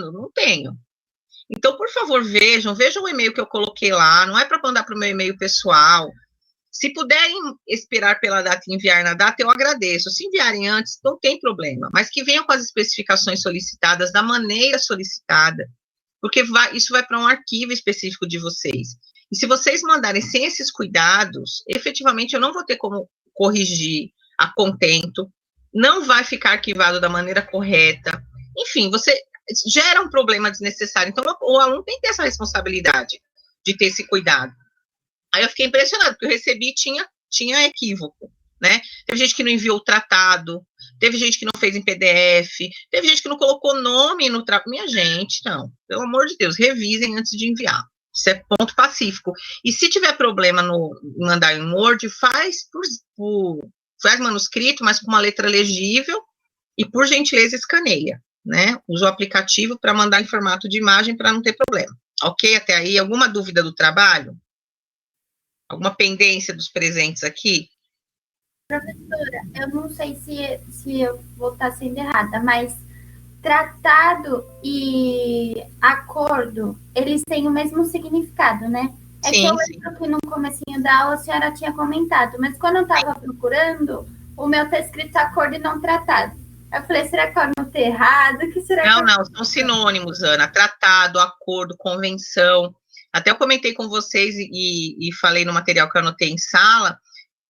tratado? Não tenho. Então, por favor, vejam o e-mail que eu coloquei lá, não é para mandar para o meu e-mail pessoal. Se puderem esperar pela data e enviar na data, eu agradeço. Se enviarem antes, não tem problema, mas que venham com as especificações solicitadas da maneira solicitada, porque isso vai para um arquivo específico de vocês. E se vocês mandarem sem esses cuidados, efetivamente eu não vou ter como corrigir a contento, não vai ficar arquivado da maneira correta. Enfim, você gera um problema desnecessário. Então, o aluno tem que ter essa responsabilidade de ter esse cuidado. Aí eu fiquei impressionada, porque eu recebi tinha equívoco, né? Teve gente que não enviou o tratado, teve gente que não fez em PDF, teve gente que não colocou nome no tratado. Minha gente, não. Pelo amor de Deus, revisem antes de enviar. Isso é ponto pacífico. E se tiver problema no mandar em Word, faz manuscrito, mas com uma letra legível e, por gentileza, escaneia, né? Usa o aplicativo para mandar em formato de imagem para não ter problema. Ok? Até aí, alguma dúvida do trabalho? Alguma pendência dos presentes aqui? Professora, eu não sei se eu vou estar sendo errada, mas tratado e acordo, eles têm o mesmo significado, né? É Sim, que eu sim. lembro que no comecinho da aula a senhora tinha comentado, mas quando eu estava procurando, o meu está escrito acordo e não tratado. Eu falei, será que eu anotei errado? O que será que Não, são sinônimos, Ana. Tratado, acordo, convenção. Até eu comentei com vocês e falei no material que eu anotei em sala,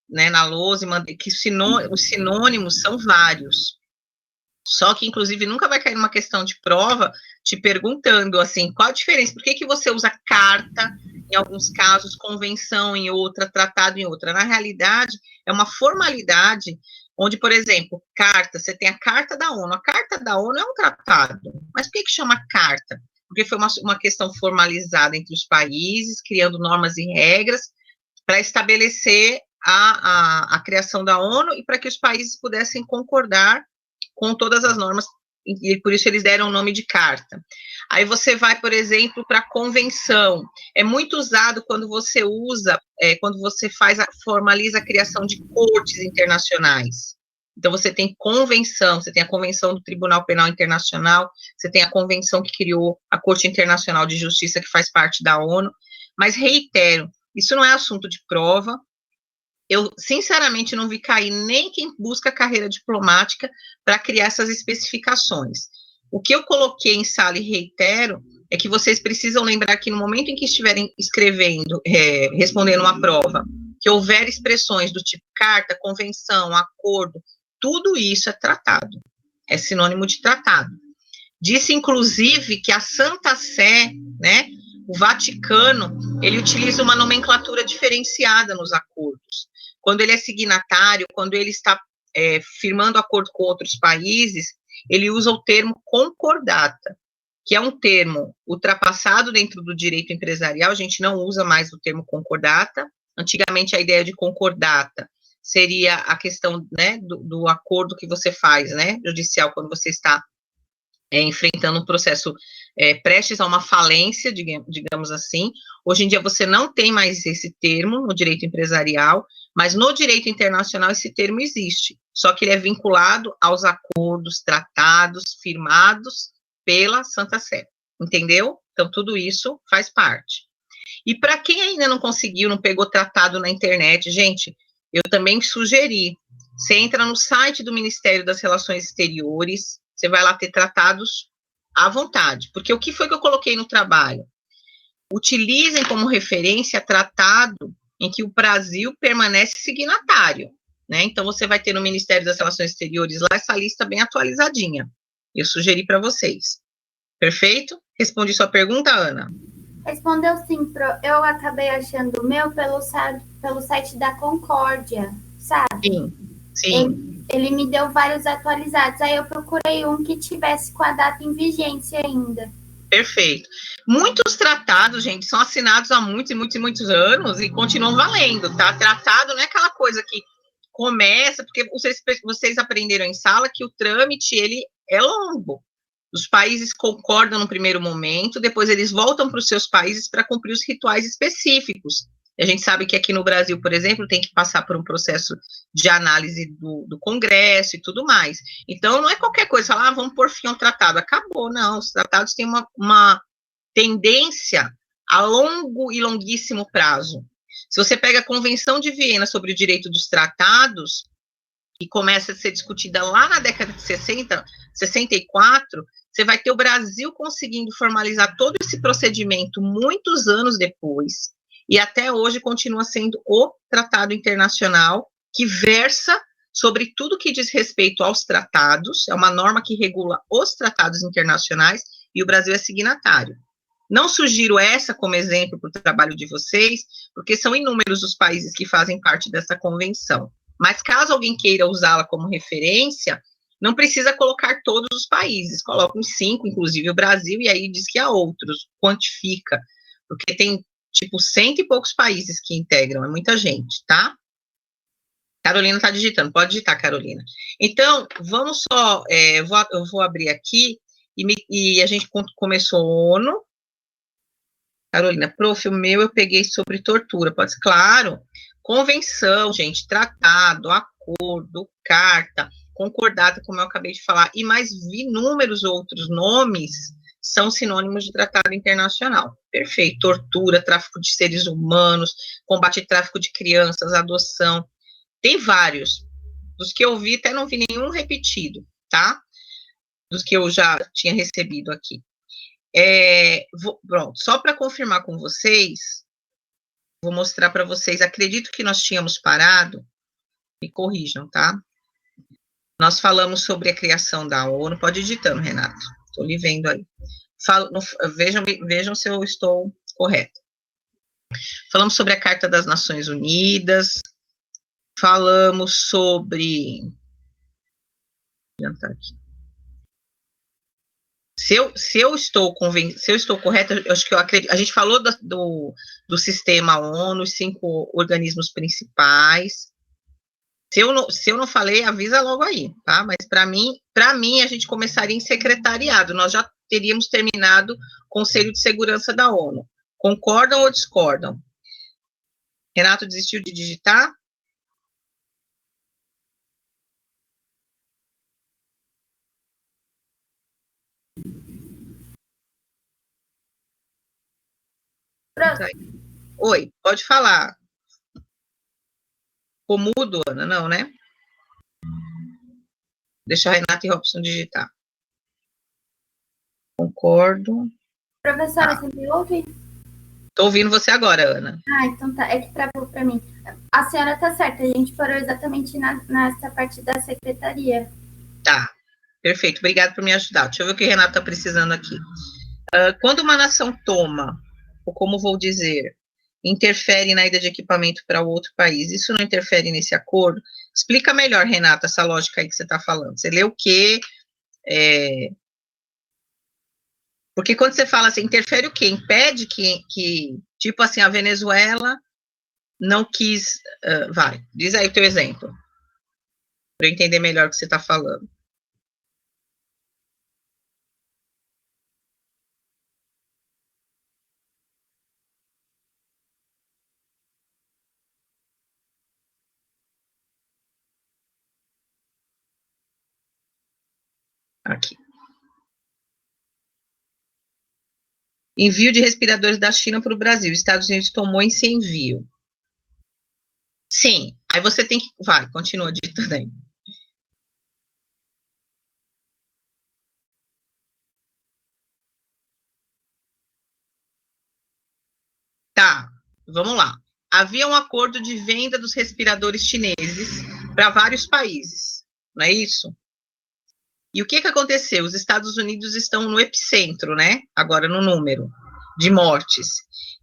né, na lousa, e mandei que os sinônimos são vários. Só que, inclusive, nunca vai cair numa questão de prova te perguntando, assim, qual a diferença? Por que você usa carta em alguns casos, convenção em outra, tratado em outra? Na realidade, é uma formalidade onde, por exemplo, carta, você tem a Carta da ONU. A Carta da ONU é um tratado. Mas por que chama carta? Porque foi uma questão formalizada entre os países, criando normas e regras para estabelecer a criação da ONU e para que os países pudessem concordar com todas as normas, e por isso eles deram o nome de carta. Aí você vai, por exemplo, para a convenção. É muito usado quando você quando você formaliza a criação de cortes internacionais. Então, você tem convenção, você tem a Convenção do Tribunal Penal Internacional, você tem a convenção que criou a Corte Internacional de Justiça, que faz parte da ONU, mas reitero, isso não é assunto de prova. Eu, sinceramente, não vi cair nem quem busca carreira diplomática para criar essas especificações. O que eu coloquei em sala e reitero é que vocês precisam lembrar que no momento em que estiverem escrevendo, respondendo uma prova, que houver expressões do tipo carta, convenção, acordo, tudo isso é tratado, é sinônimo de tratado. Disse, inclusive, que a Santa Sé, né, o Vaticano, ele utiliza uma nomenclatura diferenciada nos acordos. Quando ele é signatário, quando ele está firmando acordo com outros países, ele usa o termo concordata, que é um termo ultrapassado dentro do direito empresarial, a gente não usa mais o termo concordata. Antigamente, a ideia de concordata seria a questão, né, do acordo que você faz, né, judicial, quando você está enfrentando um processo prestes a uma falência, digamos assim. Hoje em dia você não tem mais esse termo no direito empresarial, mas no direito internacional esse termo existe, só que ele é vinculado aos acordos, tratados, firmados pela Santa Sé, entendeu? Então tudo isso faz parte. E para quem ainda não conseguiu, não pegou tratado na internet, gente, eu também sugeri, você entra no site do Ministério das Relações Exteriores, você vai lá ter tratados à vontade, porque o que foi que eu coloquei no trabalho? Utilizem como referência tratado em que o Brasil permanece signatário, né? Então, você vai ter no Ministério das Relações Exteriores lá essa lista bem atualizadinha. Eu sugeri para vocês. Perfeito? Respondi sua pergunta, Ana? Respondeu sim, Pro. Eu acabei achando o meu pelo site da Concórdia, sabe? Sim, sim. Ele me deu vários atualizados. Aí eu procurei um que tivesse com a data em vigência ainda. Perfeito. Muitos tratados, gente, são assinados há muitos e muitos e muitos anos e continuam valendo, tá? Tratado não é aquela coisa que começa, porque vocês aprenderam em sala que o trâmite, ele é longo. Os países concordam no primeiro momento, depois eles voltam para os seus países para cumprir os rituais específicos. E a gente sabe que aqui no Brasil, por exemplo, tem que passar por um processo de análise do Congresso e tudo mais. Então, não é qualquer coisa, falar, vamos pôr fim ao tratado. Acabou, não. Os tratados têm uma tendência a longo e longuíssimo prazo. Se você pega a Convenção de Viena sobre o Direito dos Tratados, que começa a ser discutida lá na década de 60, 64, você vai ter o Brasil conseguindo formalizar todo esse procedimento muitos anos depois, e até hoje continua sendo o tratado internacional que versa sobre tudo que diz respeito aos tratados, é uma norma que regula os tratados internacionais, e o Brasil é signatário. Não sugiro essa como exemplo para o trabalho de vocês, porque são inúmeros os países que fazem parte dessa convenção. Mas caso alguém queira usá-la como referência, não precisa colocar todos os países, coloca uns 5, inclusive o Brasil, e aí diz que há outros, quantifica, porque tem, tipo, 100 e poucos países que integram, é muita gente, tá? Carolina está digitando, pode digitar, Carolina. Então, vamos só, eu vou abrir aqui, e a gente começou ONU. Carolina, prof, o meu eu peguei sobre tortura, pode ser, claro, convenção, gente, tratado, acordo, carta, concordata, como eu acabei de falar, e mais inúmeros outros nomes são sinônimos de tratado internacional. Perfeito, tortura, tráfico de seres humanos, combate ao tráfico de crianças, adoção, tem vários. Dos que eu vi, até não vi nenhum repetido, tá? Dos que eu já tinha recebido aqui. Pronto, só para confirmar com vocês, vou mostrar para vocês, acredito que nós tínhamos parado, me corrijam, tá? Nós falamos sobre a criação da ONU, pode ir digitando, Renato, estou lhe vendo aí. Vejam se eu estou correto. Falamos sobre a Carta das Nações Unidas, falamos sobre... Se eu estou correta, eu acho que eu acredito, a gente falou do sistema ONU, os 5 organismos principais. Se eu não falei, avisa logo aí, tá? Mas para mim, a gente começaria em secretariado, nós já teríamos terminado o Conselho de Segurança da ONU. Concordam ou discordam? Renato desistiu de digitar? Pronto. Oi, pode falar. Ficou mudo, Ana? Não, né? Deixa a Renata e Robson digitar. Concordo. Professora, você me ouve? Estou ouvindo você agora, Ana. Ah, então tá. É que travou para mim. A senhora tá certa, a gente parou exatamente nessa parte da secretaria. Tá, perfeito. Obrigada por me ajudar. Deixa eu ver o que o Renato está precisando aqui. Quando uma nação toma, ou como vou dizer, interfere na ida de equipamento para outro país, isso não interfere nesse acordo? Explica melhor, Renata, essa lógica aí que você está falando. Você lê o quê? Porque quando você fala assim, interfere o quê? Impede que tipo assim, a Venezuela não quis... vai, diz aí o teu exemplo, para eu entender melhor o que você está falando. Aqui. Envio de respiradores da China para o Brasil. Estados Unidos tomou esse envio. Sim. Aí você tem que... Vai, continua digitando aí. Tá, vamos lá. Havia um acordo de venda dos respiradores chineses para vários países, não é isso? E o que aconteceu? Os Estados Unidos estão no epicentro, né? Agora no número de mortes.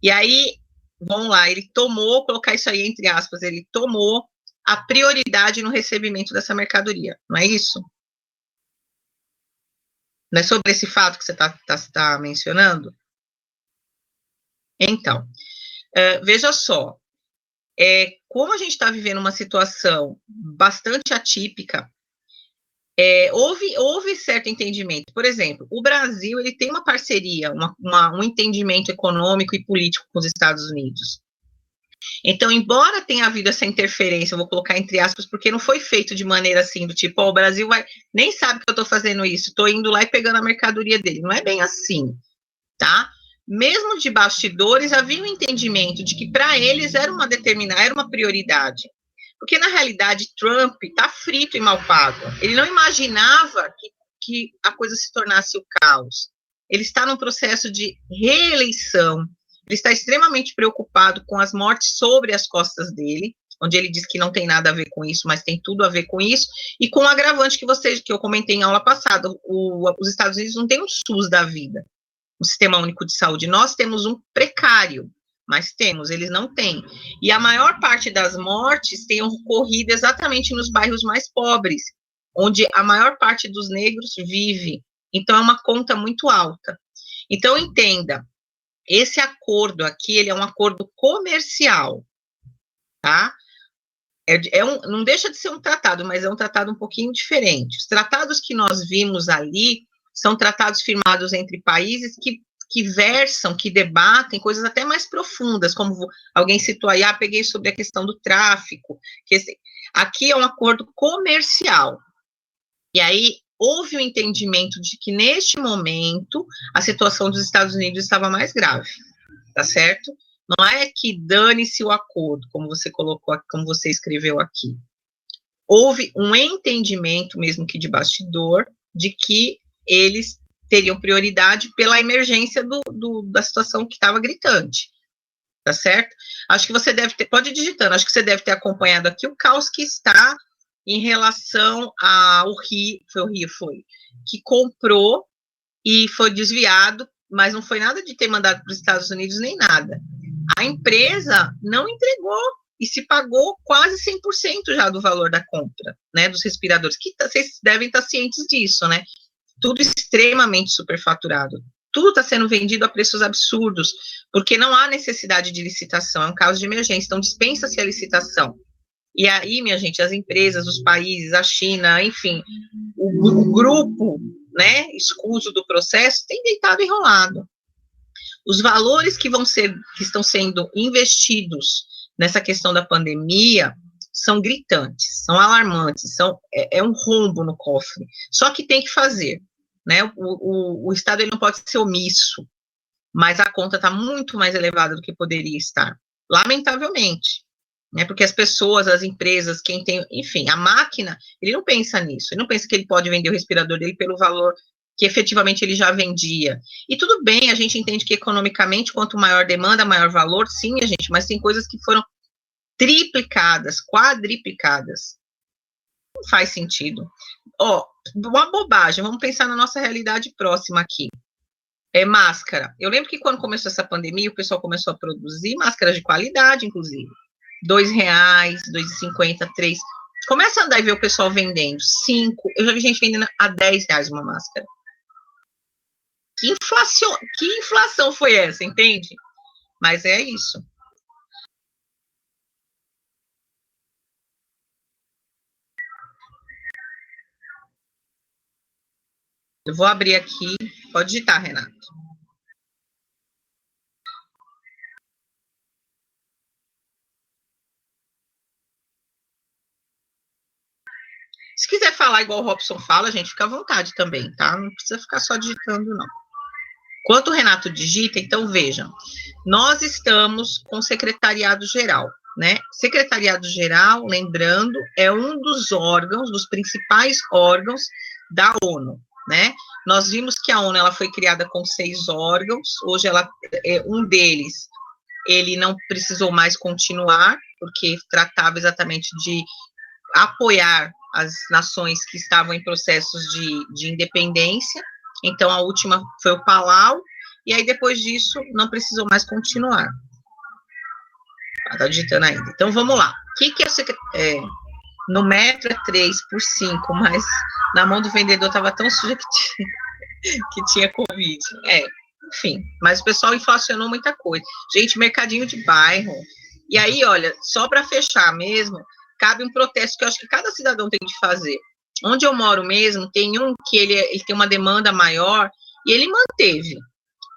E aí, vamos lá, ele tomou, colocar isso aí entre aspas, ele tomou a prioridade no recebimento dessa mercadoria, não é isso? Não é sobre esse fato que você está mencionando? Então, veja só, como a gente está vivendo uma situação bastante atípica, houve certo entendimento. Por exemplo, o Brasil ele tem uma parceria, um entendimento econômico e político com os Estados Unidos. Então, embora tenha havido essa interferência, eu vou colocar entre aspas, porque não foi feito de maneira assim, do tipo, o Brasil nem sabe que eu estou fazendo isso, estou indo lá e pegando a mercadoria dele. Não é bem assim, tá? Mesmo de bastidores, havia um entendimento de que para eles era uma prioridade. Porque, na realidade, Trump está frito e mal pago. Ele não imaginava que a coisa se tornasse o caos. Ele está num processo de reeleição. Ele está extremamente preocupado com as mortes sobre as costas dele, onde ele diz que não tem nada a ver com isso, mas tem tudo a ver com isso, e com o agravante que eu comentei em aula passada. Os Estados Unidos não têm um SUS da vida, um Sistema Único de Saúde. Nós temos um precário, mas eles não têm. E a maior parte das mortes tem ocorrido exatamente nos bairros mais pobres, onde a maior parte dos negros vive. Então, é uma conta muito alta. Então, entenda, esse acordo aqui, ele é um acordo comercial, tá? Não deixa de ser um tratado, mas é um tratado um pouquinho diferente. Os tratados que nós vimos ali são tratados firmados entre países que versam, que debatem coisas até mais profundas, como alguém citou aí, peguei sobre a questão do tráfico, aqui é um acordo comercial. E aí, houve um entendimento de que, neste momento, a situação dos Estados Unidos estava mais grave, tá certo? Não é que dane-se o acordo, como você colocou, como você escreveu aqui. Houve um entendimento, mesmo que de bastidor, de que eles teriam prioridade pela emergência da situação que estava gritante, tá certo? Acho que você pode ir digitando, acho que você deve ter acompanhado aqui o caos que está em relação ao Rio, que comprou e foi desviado, mas não foi nada de ter mandado para os Estados Unidos nem nada. A empresa não entregou e se pagou quase 100% já do valor da compra, né, dos respiradores, que vocês devem estar cientes disso, né? Tudo extremamente superfaturado. Tudo está sendo vendido a preços absurdos, porque não há necessidade de licitação, é um caso de emergência, então dispensa-se a licitação. E aí, minha gente, as empresas, os países, a China, enfim, o grupo, né, escuso do processo, tem deitado e rolado. Os valores que estão sendo investidos nessa questão da pandemia são gritantes, são alarmantes, é um rombo no cofre. Só que tem que fazer, né? O Estado ele não pode ser omisso, mas a conta está muito mais elevada do que poderia estar, lamentavelmente, né? Porque as pessoas, as empresas, quem tem, enfim, a máquina, ele não pensa nisso, ele não pensa que ele pode vender o respirador dele pelo valor que efetivamente ele já vendia. E tudo bem, a gente entende que economicamente, quanto maior demanda, maior valor, sim, gente, mas tem coisas que foram triplicadas, quadriplicadas. Não faz sentido. Uma bobagem, vamos pensar na nossa realidade próxima aqui. Máscara. Eu lembro que quando começou essa pandemia, o pessoal começou a produzir máscaras de qualidade, inclusive. R$2, R$2,50, R$3. Começa a andar e ver o pessoal vendendo 5. Eu já vi gente vendendo a R$10 uma máscara. Que inflação foi essa, entende? Mas é isso. Eu vou abrir aqui. Pode digitar, Renato. Se quiser falar igual o Robson fala, gente, fica à vontade também, tá? Não precisa ficar só digitando, não. Enquanto o Renato digita, então vejam, nós estamos com o secretariado-geral, né? Secretariado-geral, lembrando, é um dos órgãos, dos principais órgãos da ONU, né? Nós vimos que a ONU ela foi criada com 6 órgãos, hoje um deles, ele não precisou mais continuar, porque tratava exatamente de apoiar as nações que estavam em processos de independência. Então, a última foi o Palau, e aí, depois disso, não precisou mais continuar. Está digitando ainda. Então, vamos lá. O que no metro é 3 por 5, mas na mão do vendedor estava tão suja que tinha Covid. Enfim, mas o pessoal inflacionou muita coisa. Gente, mercadinho de bairro. E aí, olha, só para fechar mesmo, cabe um protesto que eu acho que cada cidadão tem de fazer. Onde eu moro mesmo, tem um que ele tem uma demanda maior, e ele manteve.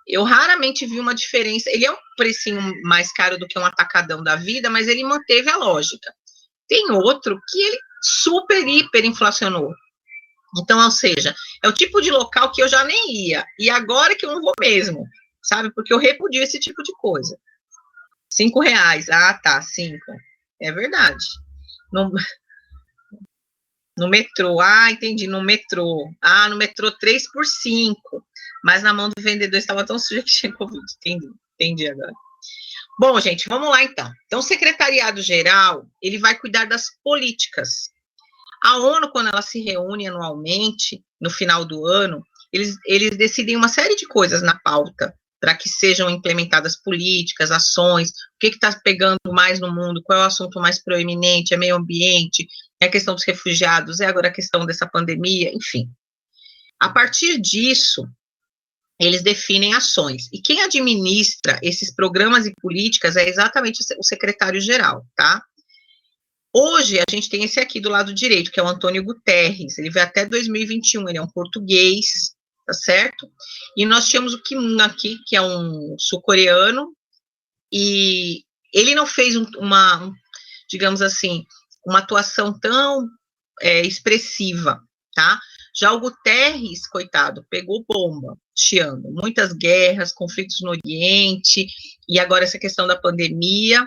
Eu raramente vi uma diferença. Ele é um precinho mais caro do que um atacadão da vida, mas ele manteve a lógica. Tem outro que ele super, hiper inflacionou. Então, ou seja, é o tipo de local que eu já nem ia. E agora que eu não vou mesmo, sabe? Porque eu repudio esse tipo de coisa. R$ 5. Ah, tá, 5. É verdade. No metrô, entendi, no metrô. No metrô 3 por 5. Mas na mão do vendedor estava tão suja que tinha Covid. Entendi agora. Bom, gente, vamos lá então. Então, o secretariado-geral, ele vai cuidar das políticas. A ONU, quando ela se reúne anualmente, no final do ano, eles decidem uma série de coisas na pauta para que sejam implementadas políticas, ações, o que está pegando mais no mundo, qual é o assunto mais proeminente, é meio ambiente, é a questão dos refugiados, é agora a questão dessa pandemia, enfim. A partir disso, eles definem ações. E quem administra esses programas e políticas é exatamente o secretário-geral, tá? Hoje, a gente tem esse aqui do lado direito, que é o Antônio Guterres, ele veio até 2021, ele é um português, tá certo? E nós tínhamos o Kim Moon aqui, que é um sul-coreano, e ele não fez digamos assim, uma atuação tão expressiva, tá? Já o Guterres, coitado, pegou bomba, chiando, muitas guerras, conflitos no Oriente, e agora essa questão da pandemia,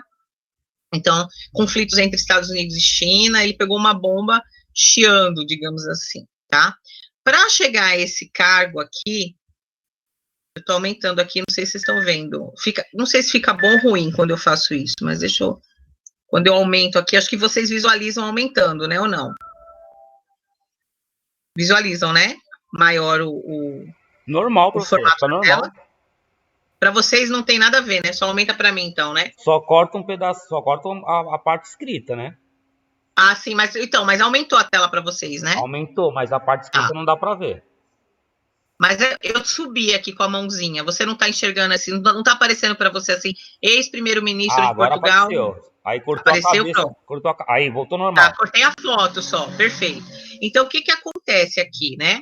então, conflitos entre Estados Unidos e China, ele pegou uma bomba chiando, digamos assim, tá? Para chegar a esse cargo aqui, eu estou aumentando aqui, não sei se vocês estão vendo, não sei se fica bom ou ruim quando eu faço isso, mas quando eu aumento aqui, acho que vocês visualizam aumentando, né, ou não? Visualizam, né? Maior normal, professor, tá normal. Para vocês não tem nada a ver, né? Só aumenta para mim, então, né? Só corta um pedaço, só corta a parte escrita, né? Sim, mas aumentou a tela para vocês, né? Aumentou, mas a parte escrita não dá para ver. Mas eu subi aqui com a mãozinha. Você não tá enxergando assim, não tá aparecendo para você assim, ex-primeiro-ministro de Portugal. Apareceu. Aí cortou apareceu, a cabeça. Aí voltou normal. Tá, cortei a foto só, perfeito. Então, o que acontece aqui, né?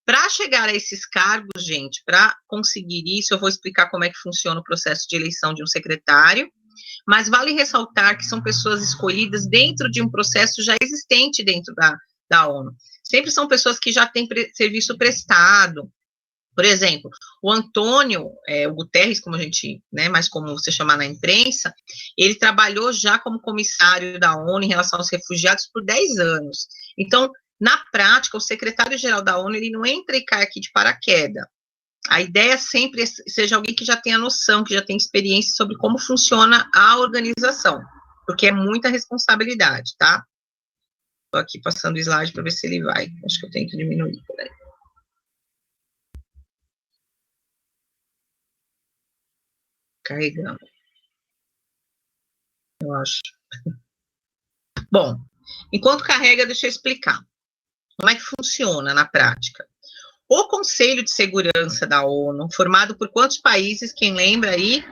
Para chegar a esses cargos, gente, para conseguir isso, eu vou explicar como é que funciona o processo de eleição de um secretário, mas vale ressaltar que são pessoas escolhidas dentro de um processo já existente dentro da ONU. Sempre são pessoas que já têm serviço prestado. Por exemplo, o Antônio, o Guterres, como a gente, né, mais como você chamar na imprensa, ele trabalhou já como comissário da ONU em relação aos refugiados por 10 anos. Então, na prática, o secretário-geral da ONU, ele não entra e cai aqui de paraquedas. A ideia sempre seja alguém que já tenha noção, que já tenha experiência sobre como funciona a organização, porque é muita responsabilidade, tá? Estou aqui passando o slide para ver se ele vai. Acho que eu tenho que diminuir, peraí. Carregando. Eu acho. Bom, enquanto carrega, deixa eu explicar. Como é que funciona na prática? O Conselho de Segurança da ONU, formado por quantos países? Quem lembra aí?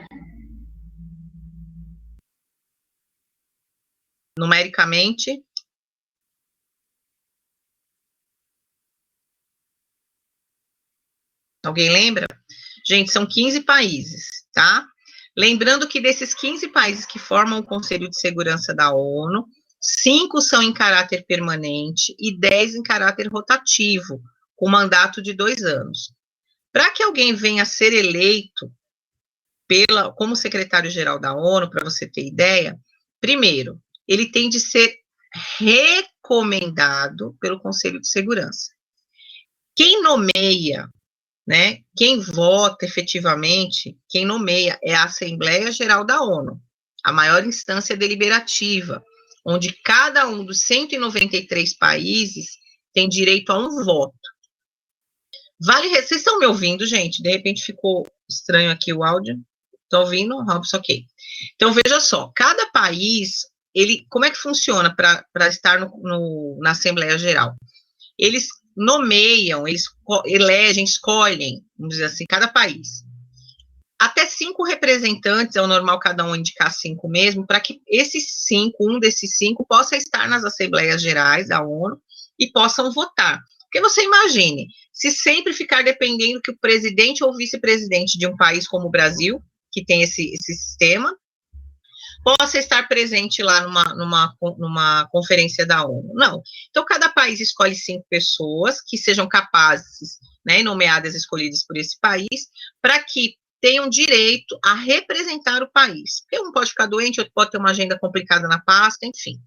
Numericamente? Alguém lembra? Gente, são 15 países, tá? Lembrando que desses 15 países que formam o Conselho de Segurança da ONU, 5 são em caráter permanente e 10 em caráter rotativo, com mandato de 2 anos. Para que alguém venha a ser eleito como secretário-geral da ONU, para você ter ideia, primeiro, ele tem de ser recomendado pelo Conselho de Segurança. Quem nomeia, né, quem vota efetivamente, quem nomeia é a Assembleia Geral da ONU, a maior instância deliberativa, onde cada um dos 193 países tem direito a um voto. Vocês estão me ouvindo, gente? De repente ficou estranho aqui o áudio. Estão ouvindo? Robson, ok. Então, veja só, cada país, como é que funciona para estar na Assembleia Geral? Eles nomeiam, eles elegem, escolhem, vamos dizer assim, cada país. Até 5 representantes, é o normal cada um indicar 5 mesmo, para que um desses 5, possa estar nas Assembleias Gerais da ONU e possam votar. Porque você imagine, se sempre ficar dependendo que o presidente ou vice-presidente de um país como o Brasil, que tem esse sistema, possa estar presente lá numa conferência da ONU. Não. Então, cada país escolhe 5 pessoas que sejam capazes, né, nomeadas, escolhidas por esse país, para que tenham direito a representar o país. Porque um pode ficar doente, outro pode ter uma agenda complicada na pasta, enfim.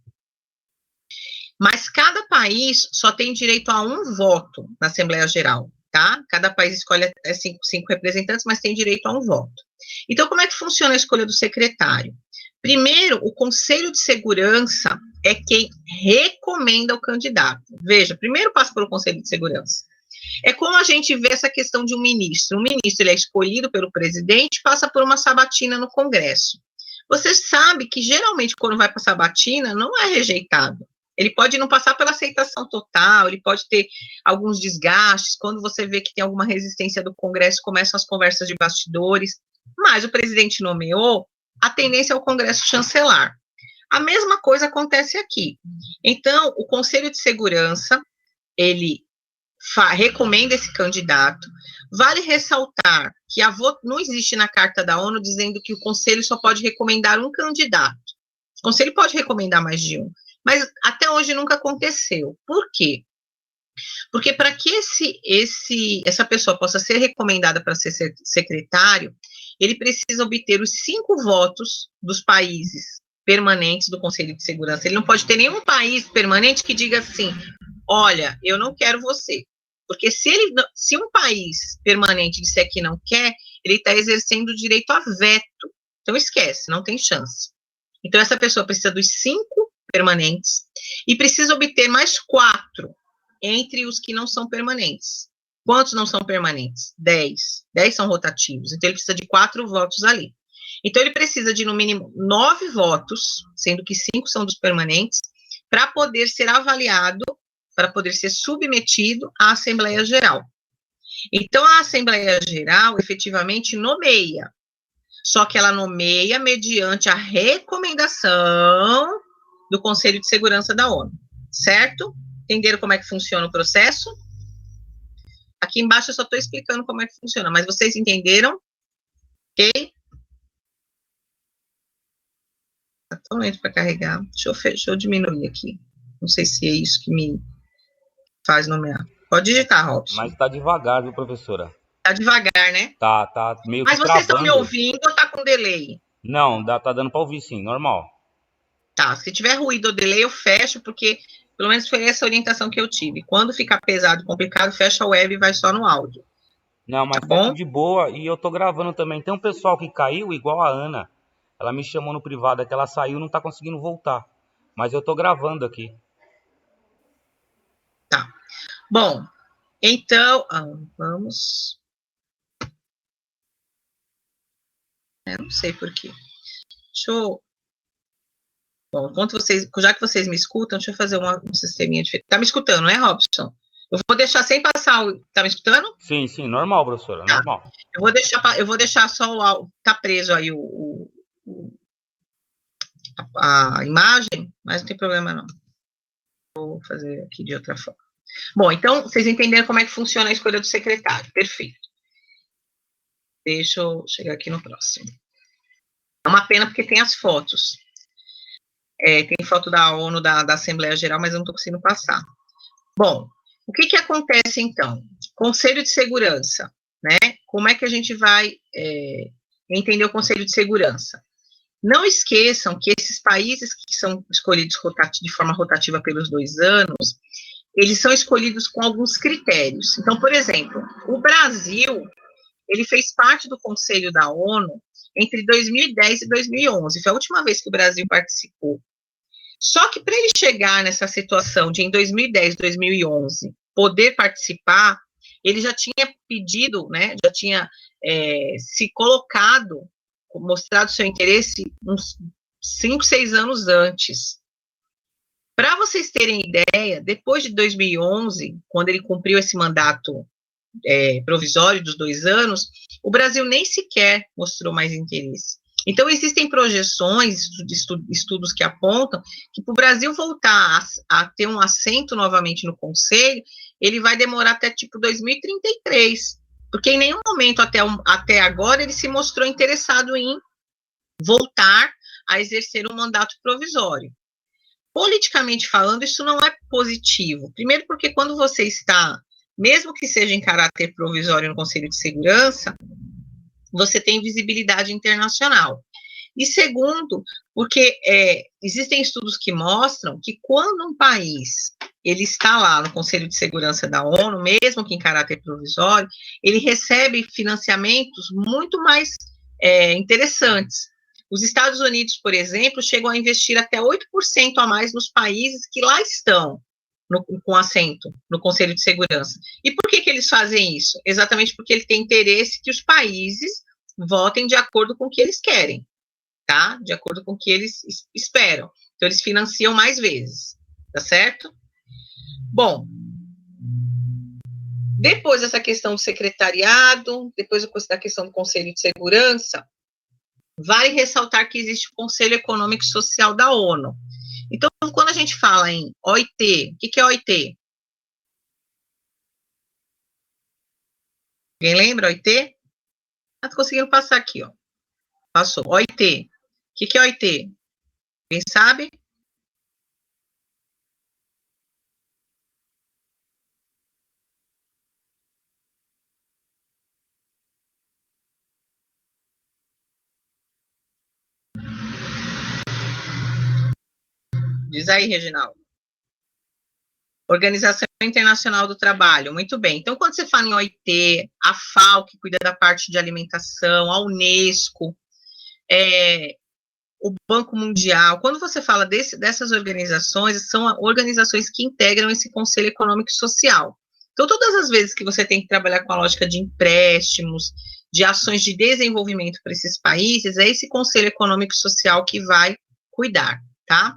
Mas cada país só tem direito a um voto na Assembleia Geral, tá? Cada país escolhe 5 representantes, mas tem direito a um voto. Então, como é que funciona a escolha do secretário? Primeiro, o Conselho de Segurança é quem recomenda o candidato. Veja, primeiro passa pelo Conselho de Segurança. É como a gente vê essa questão de um ministro. O ministro, ele é escolhido pelo presidente, passa por uma sabatina no Congresso. Você sabe que, geralmente, quando vai para a sabatina, não é rejeitado. Ele pode não passar pela aceitação total, ele pode ter alguns desgastes. Quando você vê que tem alguma resistência do Congresso, começam as conversas de bastidores. Mas o presidente nomeou, a tendência é o Congresso chancelar. A mesma coisa acontece aqui. Então, o Conselho de Segurança, ele recomenda esse candidato. Vale ressaltar que não existe na Carta da ONU dizendo que o Conselho só pode recomendar um candidato. O Conselho pode recomendar mais de um, mas até hoje nunca aconteceu. Por quê? Porque para que essa pessoa possa ser recomendada para ser secretário, ele precisa obter os 5 votos dos países permanentes do Conselho de Segurança. Ele não pode ter nenhum país permanente que diga assim, olha, eu não quero você. Porque se um país permanente disser que não quer, ele está exercendo o direito a veto. Então, esquece, não tem chance. Então, essa pessoa precisa dos 5 permanentes e precisa obter mais 4 entre os que não são permanentes. Quantos não são permanentes? 10. 10 são rotativos. Então, ele precisa de 4 votos ali. Então, ele precisa de, no mínimo, 9 votos, sendo que 5 são dos permanentes, para poder ser avaliado, para poder ser submetido à Assembleia Geral. Então, a Assembleia Geral, efetivamente, nomeia. Só que ela nomeia mediante a recomendação do Conselho de Segurança da ONU. Certo? Entenderam como é que funciona o processo? Aqui embaixo eu só estou explicando como é que funciona, mas vocês entenderam? Ok? Está tão lento para carregar. Deixa eu diminuir aqui. Não sei se é isso que me faz nomear. Pode digitar, Robson. Mas tá devagar, viu, professora? Tá devagar, né? Tá meio que Mas vocês estão me travando. ouvindo ou tá com delay? Não, tá dando para ouvir sim, normal. Tá, se tiver ruído ou delay, eu fecho, porque pelo menos foi essa orientação que eu tive. Quando ficar pesado e complicado, fecha a web e vai só no áudio. Não, mas tá tudo de boa e eu tô gravando também. Tem um pessoal que caiu, igual a Ana. Ela me chamou no privado, é que ela saiu e não tá conseguindo voltar. Mas eu tô gravando aqui. Tá. Bom, então, vamos... Eu não sei por quê. Deixa eu... Bom, já que vocês me escutam, deixa eu fazer um sisteminha diferente. Tá me escutando, né, Robson? Eu vou deixar sem passar o... Tá me escutando? Sim, normal, professora, tá. Normal. Eu vou deixar só o áudio... Tá preso aí a imagem, mas não tem problema não. Vou fazer aqui de outra forma. Bom, então, vocês entenderam como é que funciona a escolha do secretário. Perfeito. Deixa eu chegar aqui no próximo. É uma pena porque tem as fotos. Tem foto da ONU, da Assembleia Geral, mas eu não estou conseguindo passar. Bom, o que acontece, então? Conselho de Segurança, né? Como é que a gente vai entender o Conselho de Segurança? Não esqueçam que esses países que são escolhidos de forma rotativa pelos 2 anos, eles são escolhidos com alguns critérios. Então, por exemplo, o Brasil, ele fez parte do Conselho da ONU entre 2010 e 2011, foi a última vez que o Brasil participou. Só que para ele chegar nessa situação de, em 2010, 2011, poder participar, ele já tinha pedido, né, já tinha se colocado, mostrado seu interesse uns 5, 6 anos antes. Para vocês terem ideia, depois de 2011, quando ele cumpriu esse mandato provisório dos 2 anos, o Brasil nem sequer mostrou mais interesse. Então, existem projeções, estudos que apontam que para o Brasil voltar a ter um assento novamente no Conselho, ele vai demorar até, tipo, 2033, porque em nenhum momento até agora ele se mostrou interessado em voltar a exercer um mandato provisório. Politicamente falando, isso não é positivo. Primeiro porque quando você está, mesmo que seja em caráter provisório no Conselho de Segurança, você tem visibilidade internacional. E segundo, porque existem estudos que mostram que quando um país ele está lá no Conselho de Segurança da ONU, mesmo que em caráter provisório, ele recebe financiamentos muito mais interessantes. Os Estados Unidos, por exemplo, chegam a investir até 8% a mais nos países que lá estão, com assento no Conselho de Segurança. E por que eles fazem isso? Exatamente porque ele tem interesse que os países votem de acordo com o que eles querem, tá? De acordo com o que eles esperam. Então, eles financiam mais vezes, tá certo? Bom, depois dessa questão do secretariado, depois da questão do Conselho de Segurança, vale ressaltar que existe o Conselho Econômico e Social da ONU. Então, quando a gente fala em OIT, o que é OIT? Alguém lembra OIT? Ah, tô conseguindo passar aqui, ó. Passou. OIT. O que é OIT? Quem sabe? Diz aí, Reginaldo. Organização Internacional do Trabalho, muito bem. Então, quando você fala em OIT, a FAO, que cuida da parte de alimentação, a Unesco, o Banco Mundial, quando você fala dessas organizações, são organizações que integram esse Conselho Econômico e Social. Então, todas as vezes que você tem que trabalhar com a lógica de empréstimos, de ações de desenvolvimento para esses países, é esse Conselho Econômico e Social que vai cuidar, tá?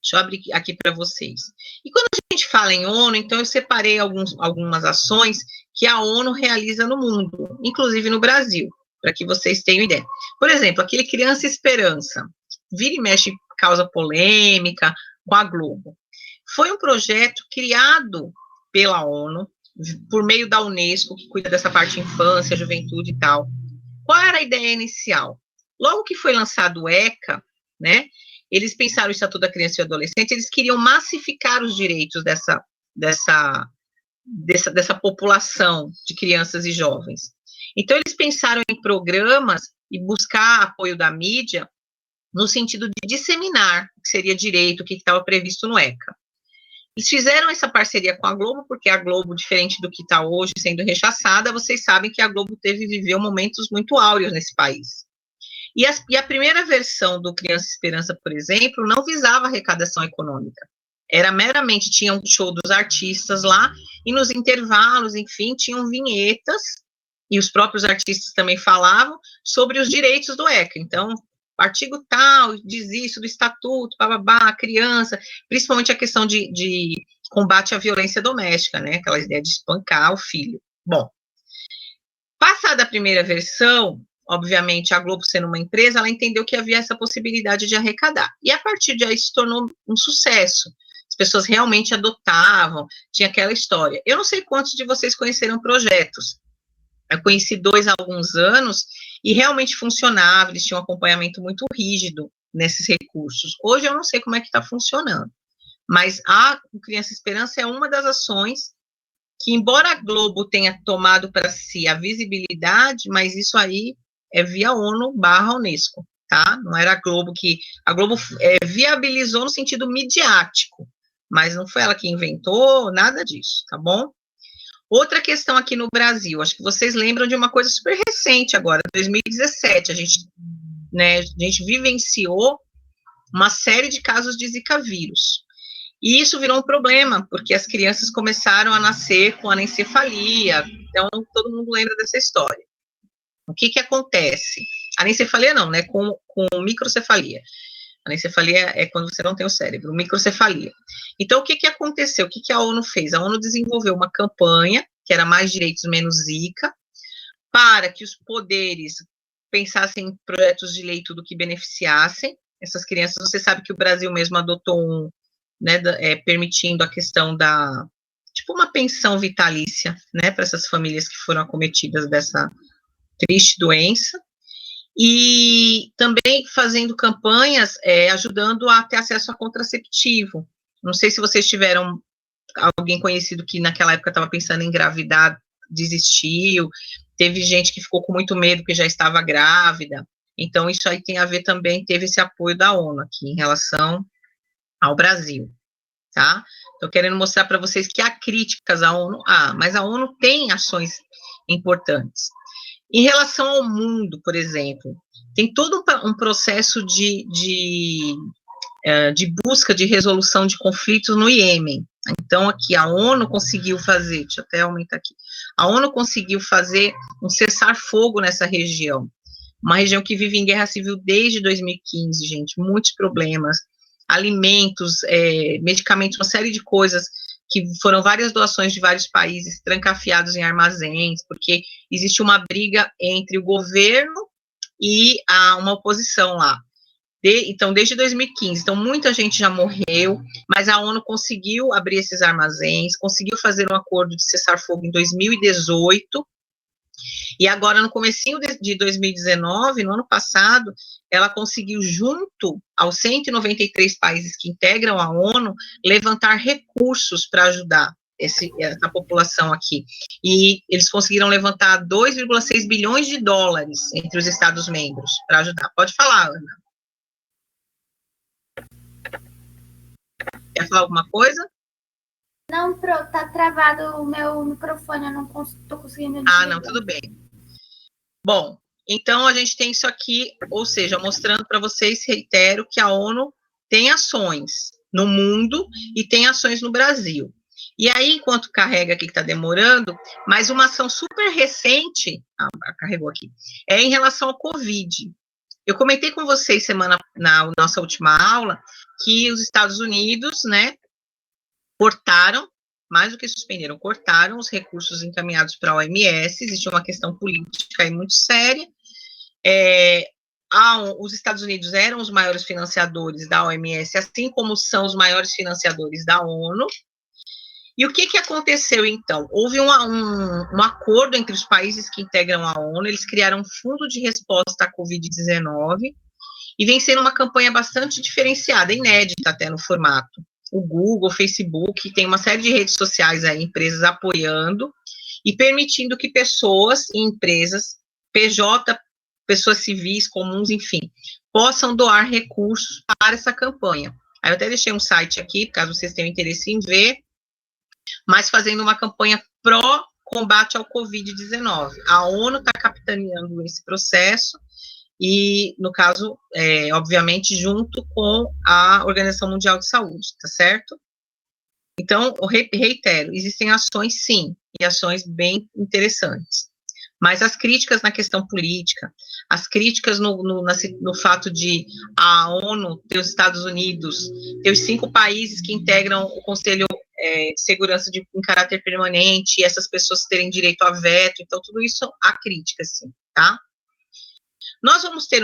Deixa eu abrir aqui para vocês. E quando a gente fala em ONU, então eu separei algumas ações que a ONU realiza no mundo, inclusive no Brasil, para que vocês tenham ideia. Por exemplo, aquele Criança Esperança, vira e mexe, causa polêmica com a Globo. Foi um projeto criado pela ONU, por meio da Unesco, que cuida dessa parte de infância, juventude e tal. Qual era a ideia inicial? Logo que foi lançado o ECA, né, eles pensaram o Estatuto da Criança e do Adolescente, eles queriam massificar os direitos dessa população de crianças e jovens. Então, eles pensaram em programas e buscar apoio da mídia no sentido de disseminar o que seria direito, o que estava previsto no ECA. Eles fizeram essa parceria com a Globo, porque a Globo, diferente do que está hoje sendo rechaçada, vocês sabem que a Globo viveu momentos muito áureos nesse país. E a primeira versão do Criança Esperança, por exemplo, não visava arrecadação econômica. Era meramente, tinha um show dos artistas lá, e nos intervalos, enfim, tinham vinhetas, e os próprios artistas também falavam sobre os direitos do ECA. Então, artigo tal, diz isso do estatuto, bababá, criança, principalmente a questão de combate à violência doméstica, né, aquela ideia de espancar o filho. Bom, passada a primeira versão, obviamente, a Globo sendo uma empresa, ela entendeu que havia essa possibilidade de arrecadar. E a partir daí se tornou um sucesso. As pessoas realmente adotavam, tinha aquela história. Eu não sei quantos de vocês conheceram projetos. Eu conheci 2 há alguns anos e realmente funcionava, eles tinham um acompanhamento muito rígido nesses recursos. Hoje eu não sei como é que está funcionando. Mas a Criança Esperança é uma das ações que, embora a Globo tenha tomado para si a visibilidade, mas isso aí é via ONU/Unesco, tá? Não era a Globo viabilizou no sentido midiático, mas não foi ela que inventou, nada disso, tá bom? Outra questão aqui no Brasil, acho que vocês lembram de uma coisa super recente agora, 2017, a gente vivenciou uma série de casos de Zika vírus. E isso virou um problema, porque as crianças começaram a nascer com anencefalia, então todo mundo lembra dessa história. O que acontece? Anencefalia não, né, com microcefalia. Anencefalia é quando você não tem o cérebro, microcefalia. Então, o que aconteceu? O que a ONU fez? A ONU desenvolveu uma campanha, que era Mais Direitos, Menos Zika, para que os poderes pensassem em projetos de lei tudo que beneficiassem essas crianças. Você sabe que o Brasil mesmo adotou permitindo a questão tipo uma pensão vitalícia, né, para essas famílias que foram acometidas dessa triste doença, e também fazendo campanhas, ajudando a ter acesso a contraceptivo. Não sei se vocês tiveram alguém conhecido que naquela época estava pensando em engravidar, desistiu, teve gente que ficou com muito medo porque já estava grávida, então isso aí tem a ver também, teve esse apoio da ONU aqui em relação ao Brasil, tá? Estou querendo mostrar para vocês que há críticas à ONU, mas a ONU tem ações importantes. Em relação ao mundo, por exemplo, tem todo um processo de busca de resolução de conflitos no Iêmen. Então, aqui, a ONU conseguiu fazer, deixa eu até aumentar aqui, a ONU conseguiu fazer um cessar-fogo nessa região, uma região que vive em guerra civil desde 2015, gente, muitos problemas, alimentos, medicamentos, uma série de coisas, que foram várias doações de vários países trancafiados em armazéns, porque existe uma briga entre o governo e uma oposição lá. Então, desde 2015, então muita gente já morreu, mas a ONU conseguiu abrir esses armazéns, conseguiu fazer um acordo de cessar-fogo em 2018, e agora no comecinho de 2019, no ano passado, ela conseguiu, junto aos 193 países que integram a ONU, levantar recursos para ajudar essa população aqui. E eles conseguiram levantar 2,6 bilhões de dólares entre os Estados-membros para ajudar. Pode falar, Ana. Quer falar alguma coisa? Não, tá travado o meu microfone, eu não tô conseguindo desligar. Não, tudo bem. Bom, então a gente tem isso aqui, ou seja, mostrando para vocês, reitero, que a ONU tem ações no mundo e tem ações no Brasil. E aí, enquanto carrega aqui, que está demorando, mas uma ação super recente, carregou aqui, é em relação ao Covid. Eu comentei com vocês na nossa última aula que os Estados Unidos, né, cortaram, mais do que suspenderam, cortaram os recursos encaminhados para a OMS, existe uma questão política aí muito séria. Os Estados Unidos eram os maiores financiadores da OMS, assim como são os maiores financiadores da ONU. E o que aconteceu, então? Houve um acordo entre os países que integram a ONU, eles criaram um fundo de resposta à Covid-19, e vem sendo uma campanha bastante diferenciada, inédita até no formato. O Google, o Facebook, tem uma série de redes sociais aí, empresas apoiando e permitindo que pessoas e empresas, PJ, pessoas civis, comuns, enfim, possam doar recursos para essa campanha. Aí eu até deixei um site aqui, caso vocês tenham interesse em ver, mas fazendo uma campanha pró-combate ao Covid-19. A ONU está capitaneando esse processo, e, no caso, obviamente, junto com a Organização Mundial de Saúde, tá certo? Então, eu reitero, existem ações, sim, e ações bem interessantes. Mas as críticas na questão política, as críticas no fato de a ONU ter os Estados Unidos, ter os 5 países que integram o Conselho de Segurança em caráter permanente, e essas pessoas terem direito a veto, então tudo isso há críticas, sim, tá? Nós vamos ter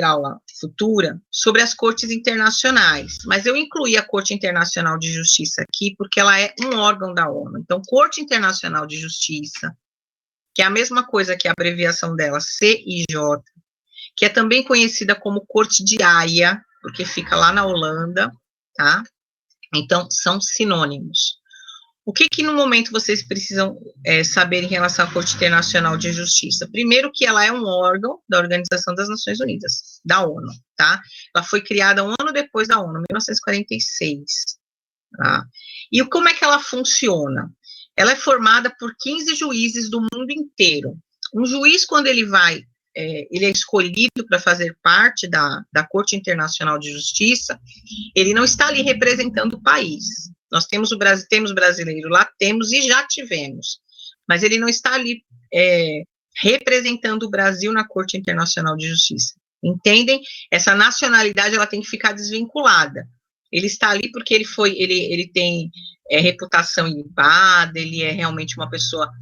aula futura sobre as cortes internacionais, mas eu incluí a Corte Internacional de Justiça aqui porque ela é um órgão da ONU. Então, Corte Internacional de Justiça, que é a mesma coisa que a abreviação dela, CIJ, que é também conhecida como Corte de Haia, porque fica lá na Holanda, tá? Então, são sinônimos. O que no momento vocês precisam saber em relação à Corte Internacional de Justiça? Primeiro que ela é um órgão da Organização das Nações Unidas, da ONU, tá? Ela foi criada um ano depois da ONU, 1946, tá? E como é que ela funciona? Ela é formada por 15 juízes do mundo inteiro. Um juiz, quando ele é escolhido para fazer parte da Corte Internacional de Justiça, ele não está ali representando o país. Nós temos brasileiro lá, temos e já tivemos, mas ele não está ali representando o Brasil na Corte Internacional de Justiça. Entendem? Essa nacionalidade, ela tem que ficar desvinculada. Ele está ali porque ele tem reputação ilibada, ele é realmente uma pessoa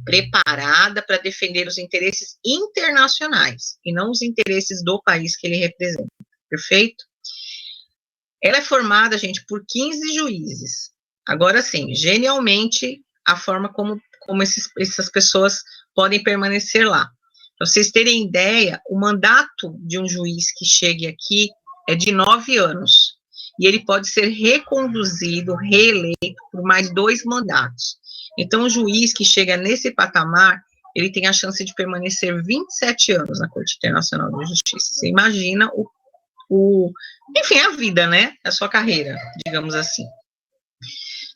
preparada para defender os interesses internacionais, e não os interesses do país que ele representa, perfeito? Ela é formada, gente, por 15 juízes. Agora sim, genialmente, a forma como essas pessoas podem permanecer lá. Para vocês terem ideia, o mandato de um juiz que chegue aqui é de 9 anos, e ele pode ser reconduzido, reeleito por mais 2 mandatos. Então, o juiz que chega nesse patamar, ele tem a chance de permanecer 27 anos na Corte Internacional de Justiça. Você imagina enfim, a vida, né? A sua carreira, digamos assim.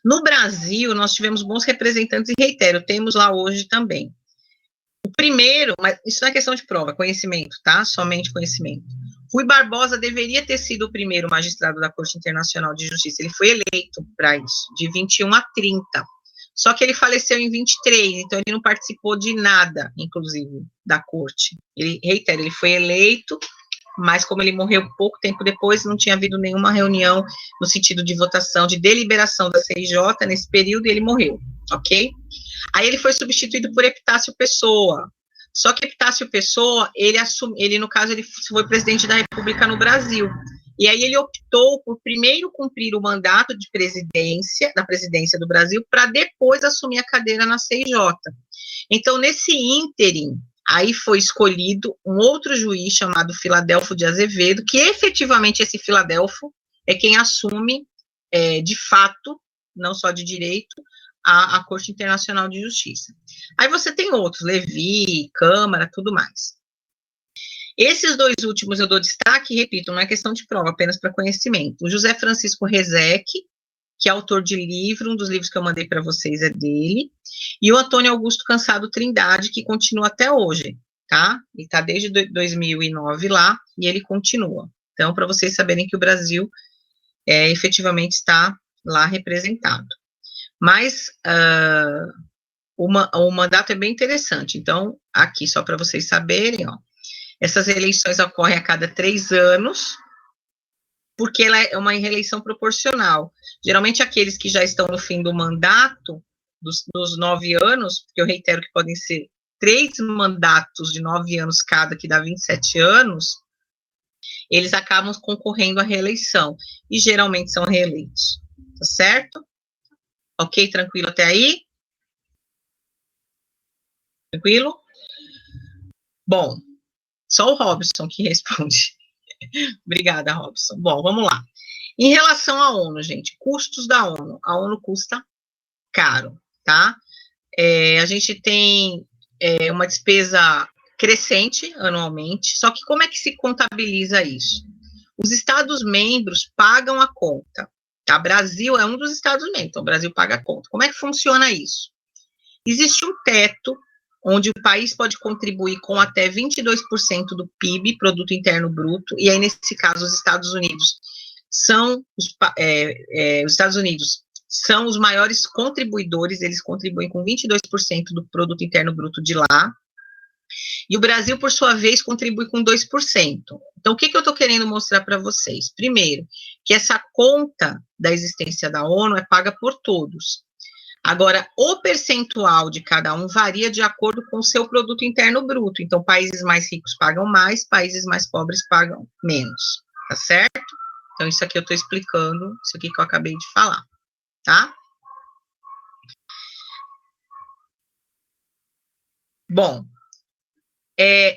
No Brasil, nós tivemos bons representantes, e reitero, temos lá hoje também. O primeiro, mas isso não é questão de prova, conhecimento, tá? Somente conhecimento. Rui Barbosa deveria ter sido o primeiro magistrado da Corte Internacional de Justiça. Ele foi eleito para isso, de 21 a 30. Só que ele faleceu em 23, então ele não participou de nada, inclusive, da Corte. Reitero, ele foi eleito, mas como ele morreu pouco tempo depois, não tinha havido nenhuma reunião no sentido de votação, de deliberação da CIJ nesse período, e ele morreu, ok? Aí ele foi substituído por Epitácio Pessoa. Só que Epitácio Pessoa, no caso, ele foi presidente da República no Brasil. E aí ele optou por primeiro cumprir o mandato de da presidência do Brasil, para depois assumir a cadeira na CIJ. Então, nesse ínterim, aí foi escolhido um outro juiz chamado Filadelfo de Azevedo, que efetivamente esse Filadelfo é quem assume, de fato, não só de direito, a Corte Internacional de Justiça. Aí você tem outros, Levi, Câmara, tudo mais. Esses 2 últimos eu dou destaque, repito, não é questão de prova, apenas para conhecimento. O José Francisco Rezec, que é autor de livro, um dos livros que eu mandei para vocês é dele, e o Antônio Augusto Cansado Trindade, que continua até hoje, tá? Ele está desde 2009 lá, e ele continua. Então, para vocês saberem que o Brasil efetivamente está lá representado. Mas o mandato é bem interessante. Então, aqui, só para vocês saberem, ó, essas eleições ocorrem a cada 3 anos, porque ela é uma reeleição proporcional. Geralmente, aqueles que já estão no fim do mandato, dos 9 anos, porque eu reitero que podem ser 3 mandatos de 9 anos cada, que dá 27 anos, eles acabam concorrendo à reeleição, e geralmente são reeleitos, tá certo? Ok, tranquilo até aí? Tranquilo? Bom, só o Robson que responde. Obrigada, Robson. Bom, vamos lá. Em relação à ONU, gente, custos da ONU. A ONU custa caro, tá? A gente tem uma despesa crescente anualmente, só que como é que se contabiliza isso? Os Estados-membros pagam a conta, tá? Brasil é um dos Estados-membros, então o Brasil paga a conta. Como é que funciona isso? Existe um teto onde o país pode contribuir com até 22% do PIB, Produto Interno Bruto, e aí, nesse caso, os Estados Unidos são os maiores contribuidores, eles contribuem com 22% do Produto Interno Bruto de lá, e o Brasil, por sua vez, contribui com 2%. Então, o que eu estou querendo mostrar para vocês? Primeiro, que essa conta da existência da ONU é paga por todos. Agora, o percentual de cada um varia de acordo com o seu produto interno bruto. Então, países mais ricos pagam mais, países mais pobres pagam menos, tá certo? Então, isso aqui eu estou explicando, isso aqui que eu acabei de falar, tá? Bom,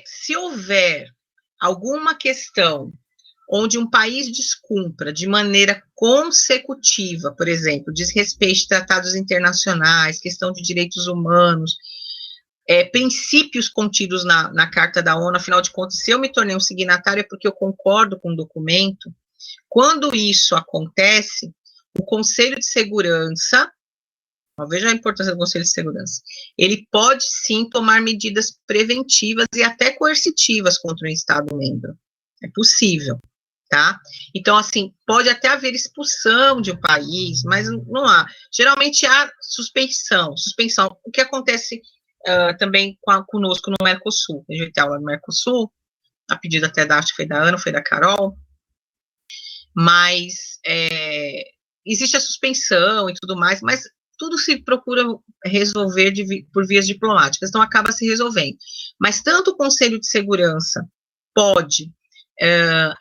se houver alguma questão onde um país descumpra de maneira consecutiva, por exemplo, desrespeite tratados internacionais, questão de direitos humanos, princípios contidos na Carta da ONU, afinal de contas, se eu me tornei um signatário é porque eu concordo com o documento. Quando isso acontece, o Conselho de Segurança, veja a importância do Conselho de Segurança, ele pode sim tomar medidas preventivas e até coercitivas contra um Estado-membro. É possível. Tá? Então, assim, pode até haver expulsão de um país, mas não há. Geralmente há suspensão. O que acontece também conosco no Mercosul. A gente tem aula no Mercosul, a pedido até acho que foi da Ana, foi da Carol, mas existe a suspensão e tudo mais, mas tudo se procura resolver por vias diplomáticas, então acaba se resolvendo. Mas tanto o Conselho de Segurança pode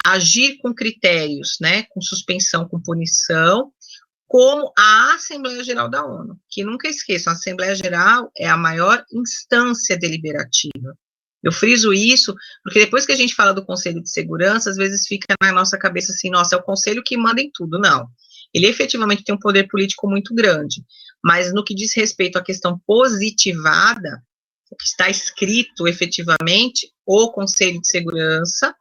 agir com critérios, né, com suspensão, com punição, como a Assembleia Geral da ONU, que nunca esqueçam, a Assembleia Geral é a maior instância deliberativa. Eu friso isso, porque depois que a gente fala do Conselho de Segurança, às vezes fica na nossa cabeça assim, nossa, é o Conselho que manda em tudo. Não. Ele efetivamente tem um poder político muito grande, mas no que diz respeito à questão positivada, o que está escrito efetivamente, o Conselho de Segurança,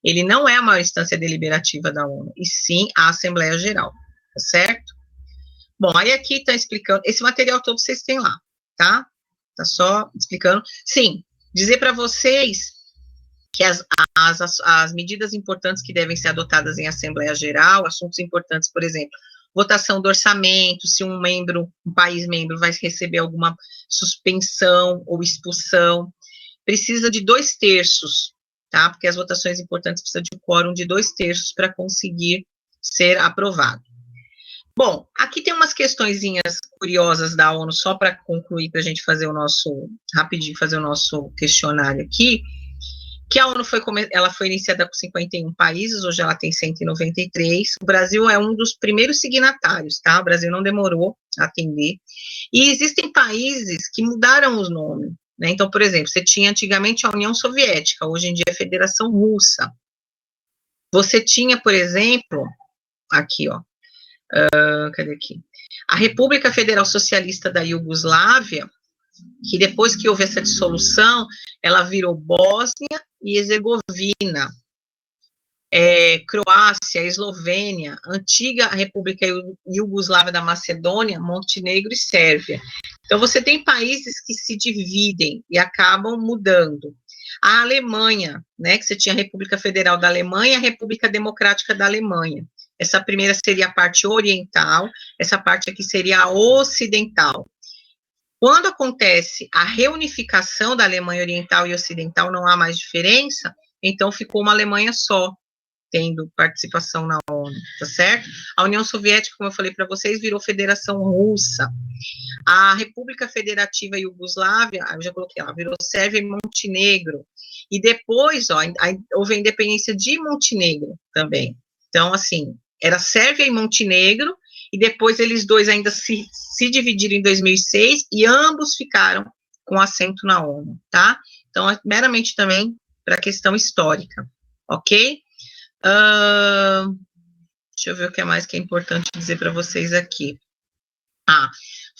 ele não é a maior instância deliberativa da ONU, e sim a Assembleia Geral, tá certo? Bom, aí aqui está explicando, esse material todo vocês têm lá, tá? Tá só explicando. Sim, dizer para vocês que as medidas importantes que devem ser adotadas em Assembleia Geral, assuntos importantes, por exemplo, votação do orçamento, se um país membro vai receber alguma suspensão ou expulsão, precisa de 2/3, tá? Porque as votações importantes precisam de um quórum de 2/3 para conseguir ser aprovado. Bom, aqui tem umas questõezinhas curiosas da ONU, só para concluir, para a gente fazer rapidinho, fazer o nosso questionário aqui, que a ONU ela foi iniciada com 51 países, hoje ela tem 193, o Brasil é um dos primeiros signatários, tá? O Brasil não demorou a atender, e existem países que mudaram os nomes, né? Então, por exemplo, você tinha antigamente a União Soviética, hoje em dia é a Federação Russa. Você tinha, por exemplo, aqui, ó, cadê aqui? A República Federal Socialista da Iugoslávia, que depois que houve essa dissolução, ela virou Bósnia e Herzegovina, Croácia, Eslovênia, antiga República Iugoslávia da Macedônia, Montenegro e Sérvia. Então, você tem países que se dividem e acabam mudando. A Alemanha, né, que você tinha a República Federal da Alemanha e a República Democrática da Alemanha. Essa primeira seria a parte oriental, essa parte aqui seria a ocidental. Quando acontece a reunificação da Alemanha Oriental e Ocidental, não há mais diferença, então ficou uma Alemanha só, tendo participação na ONU, tá certo? A União Soviética, como eu falei para vocês, virou Federação Russa. A República Federativa Iugoslávia, eu já coloquei lá, virou Sérvia e Montenegro. E depois, ó, houve a independência de Montenegro também. Então, assim, era Sérvia e Montenegro, e depois eles dois ainda se dividiram em 2006, e ambos ficaram com assento na ONU, tá? Então, é meramente também para a questão histórica, ok? Deixa eu ver o que mais que é importante dizer para vocês aqui.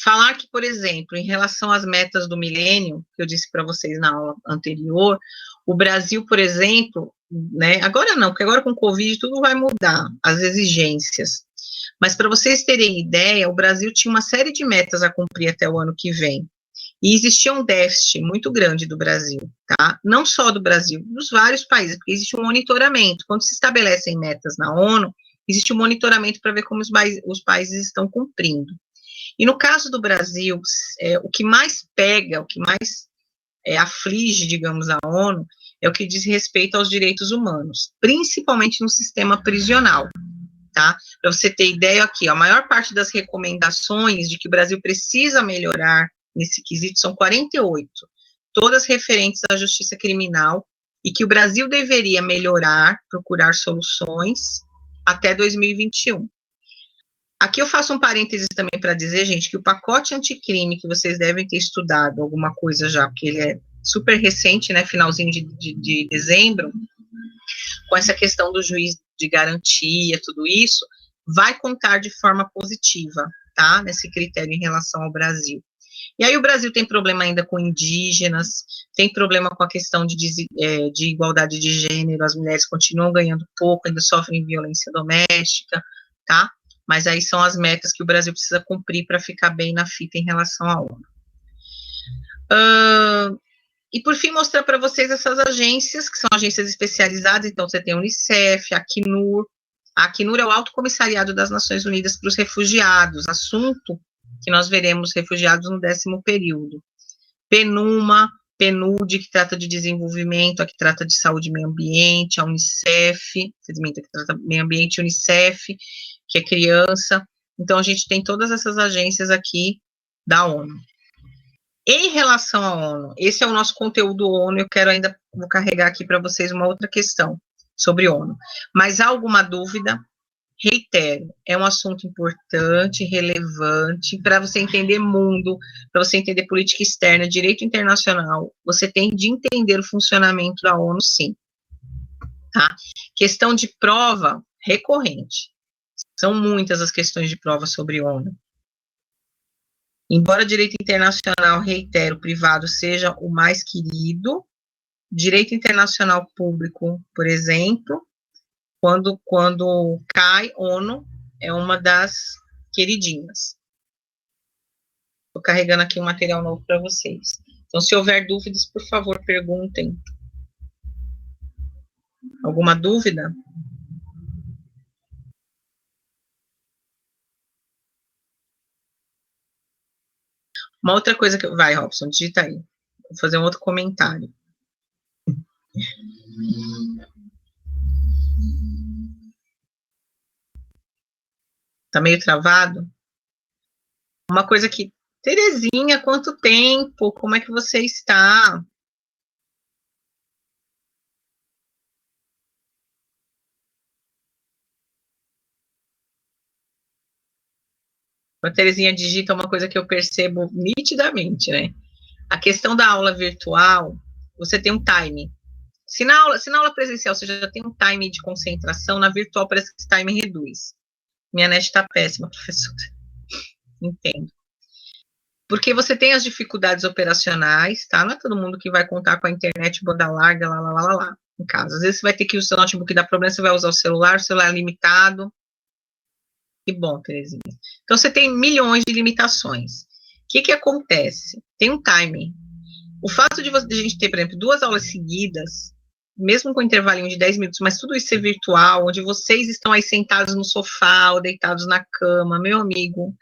Falar que, por exemplo, em relação às metas do milênio, que eu disse para vocês na aula anterior, o Brasil, por exemplo, né, agora não, porque agora com o Covid tudo vai mudar, as exigências. Mas para vocês terem ideia, o Brasil tinha uma série de metas a cumprir até o ano que vem. E existia um déficit muito grande do Brasil, tá? Não só do Brasil, dos vários países, porque existe um monitoramento. Quando se estabelecem metas na ONU, existe um monitoramento para ver como os países estão cumprindo. E no caso do Brasil, o que mais pega, o que mais aflige, digamos, a ONU, é o que diz respeito aos direitos humanos, principalmente no sistema prisional, tá? Para você ter ideia aqui, a maior parte das recomendações de que o Brasil precisa melhorar nesse quesito são 48, todas referentes à justiça criminal, e que o Brasil deveria melhorar, procurar soluções até 2021. Aqui eu faço um parênteses também para dizer, gente, que o pacote anticrime, que vocês devem ter estudado alguma coisa já, porque ele é super recente, né, finalzinho de dezembro, com essa questão do juiz de garantia, tudo isso, vai contar de forma positiva, tá, nesse critério em relação ao Brasil. E aí o Brasil tem problema ainda com indígenas, tem problema com a questão de igualdade de gênero, as mulheres continuam ganhando pouco, ainda sofrem violência doméstica, tá? Mas aí são as metas que o Brasil precisa cumprir para ficar bem na fita em relação à ONU. E por fim, mostrar para vocês essas agências, que são agências especializadas. Então, você tem a Unicef, a Acnur. A Acnur é o Alto Comissariado das Nações Unidas para os Refugiados, assunto que nós veremos refugiados no 10º período. PNUMA, PNUD, que trata de desenvolvimento, a que trata de saúde e meio ambiente, a Unicef, que trata de meio ambiente, Unicef, que é criança. Então, a gente tem todas essas agências aqui da ONU. Em relação à ONU, esse é o nosso conteúdo ONU, eu quero ainda, vou carregar aqui para vocês uma outra questão sobre ONU. Mas há alguma dúvida? reitero, é um assunto importante, relevante, para você entender mundo, para você entender política externa, direito internacional, você tem de entender o funcionamento da ONU, sim. Tá? Questão de prova recorrente. São muitas as questões de prova sobre ONU. Embora direito internacional, reitero, privado seja o mais querido, direito internacional público, por exemplo, quando cai ONU, é uma das queridinhas. Estou carregando aqui um material novo para vocês. Então, se houver dúvidas, por favor, perguntem. Alguma dúvida? Uma outra coisa que... Vai, Robson, digita aí. Vou fazer um outro comentário. Tá meio travado? Uma coisa que... Terezinha, quanto tempo? Como é que você está? A Terezinha digita uma coisa que eu percebo nitidamente, né? A questão da aula virtual, você tem um time. Se na aula presencial você já tem um time de concentração, na virtual parece que esse time reduz. Minha net está péssima, professora. Entendo. Porque você tem as dificuldades operacionais, tá? Não é todo mundo que vai contar com a internet banda larga, lá, em casa. Às vezes você vai ter que usar o notebook, dá problema, você vai usar o celular é limitado. Que bom, Terezinha. Então, você tem milhões de limitações. O que acontece? Tem um timing. O fato de a gente ter, por exemplo, 2 aulas seguidas, mesmo com um intervalinho de 10 minutos, mas tudo isso ser virtual, onde vocês estão aí sentados no sofá ou deitados na cama, meu amigo,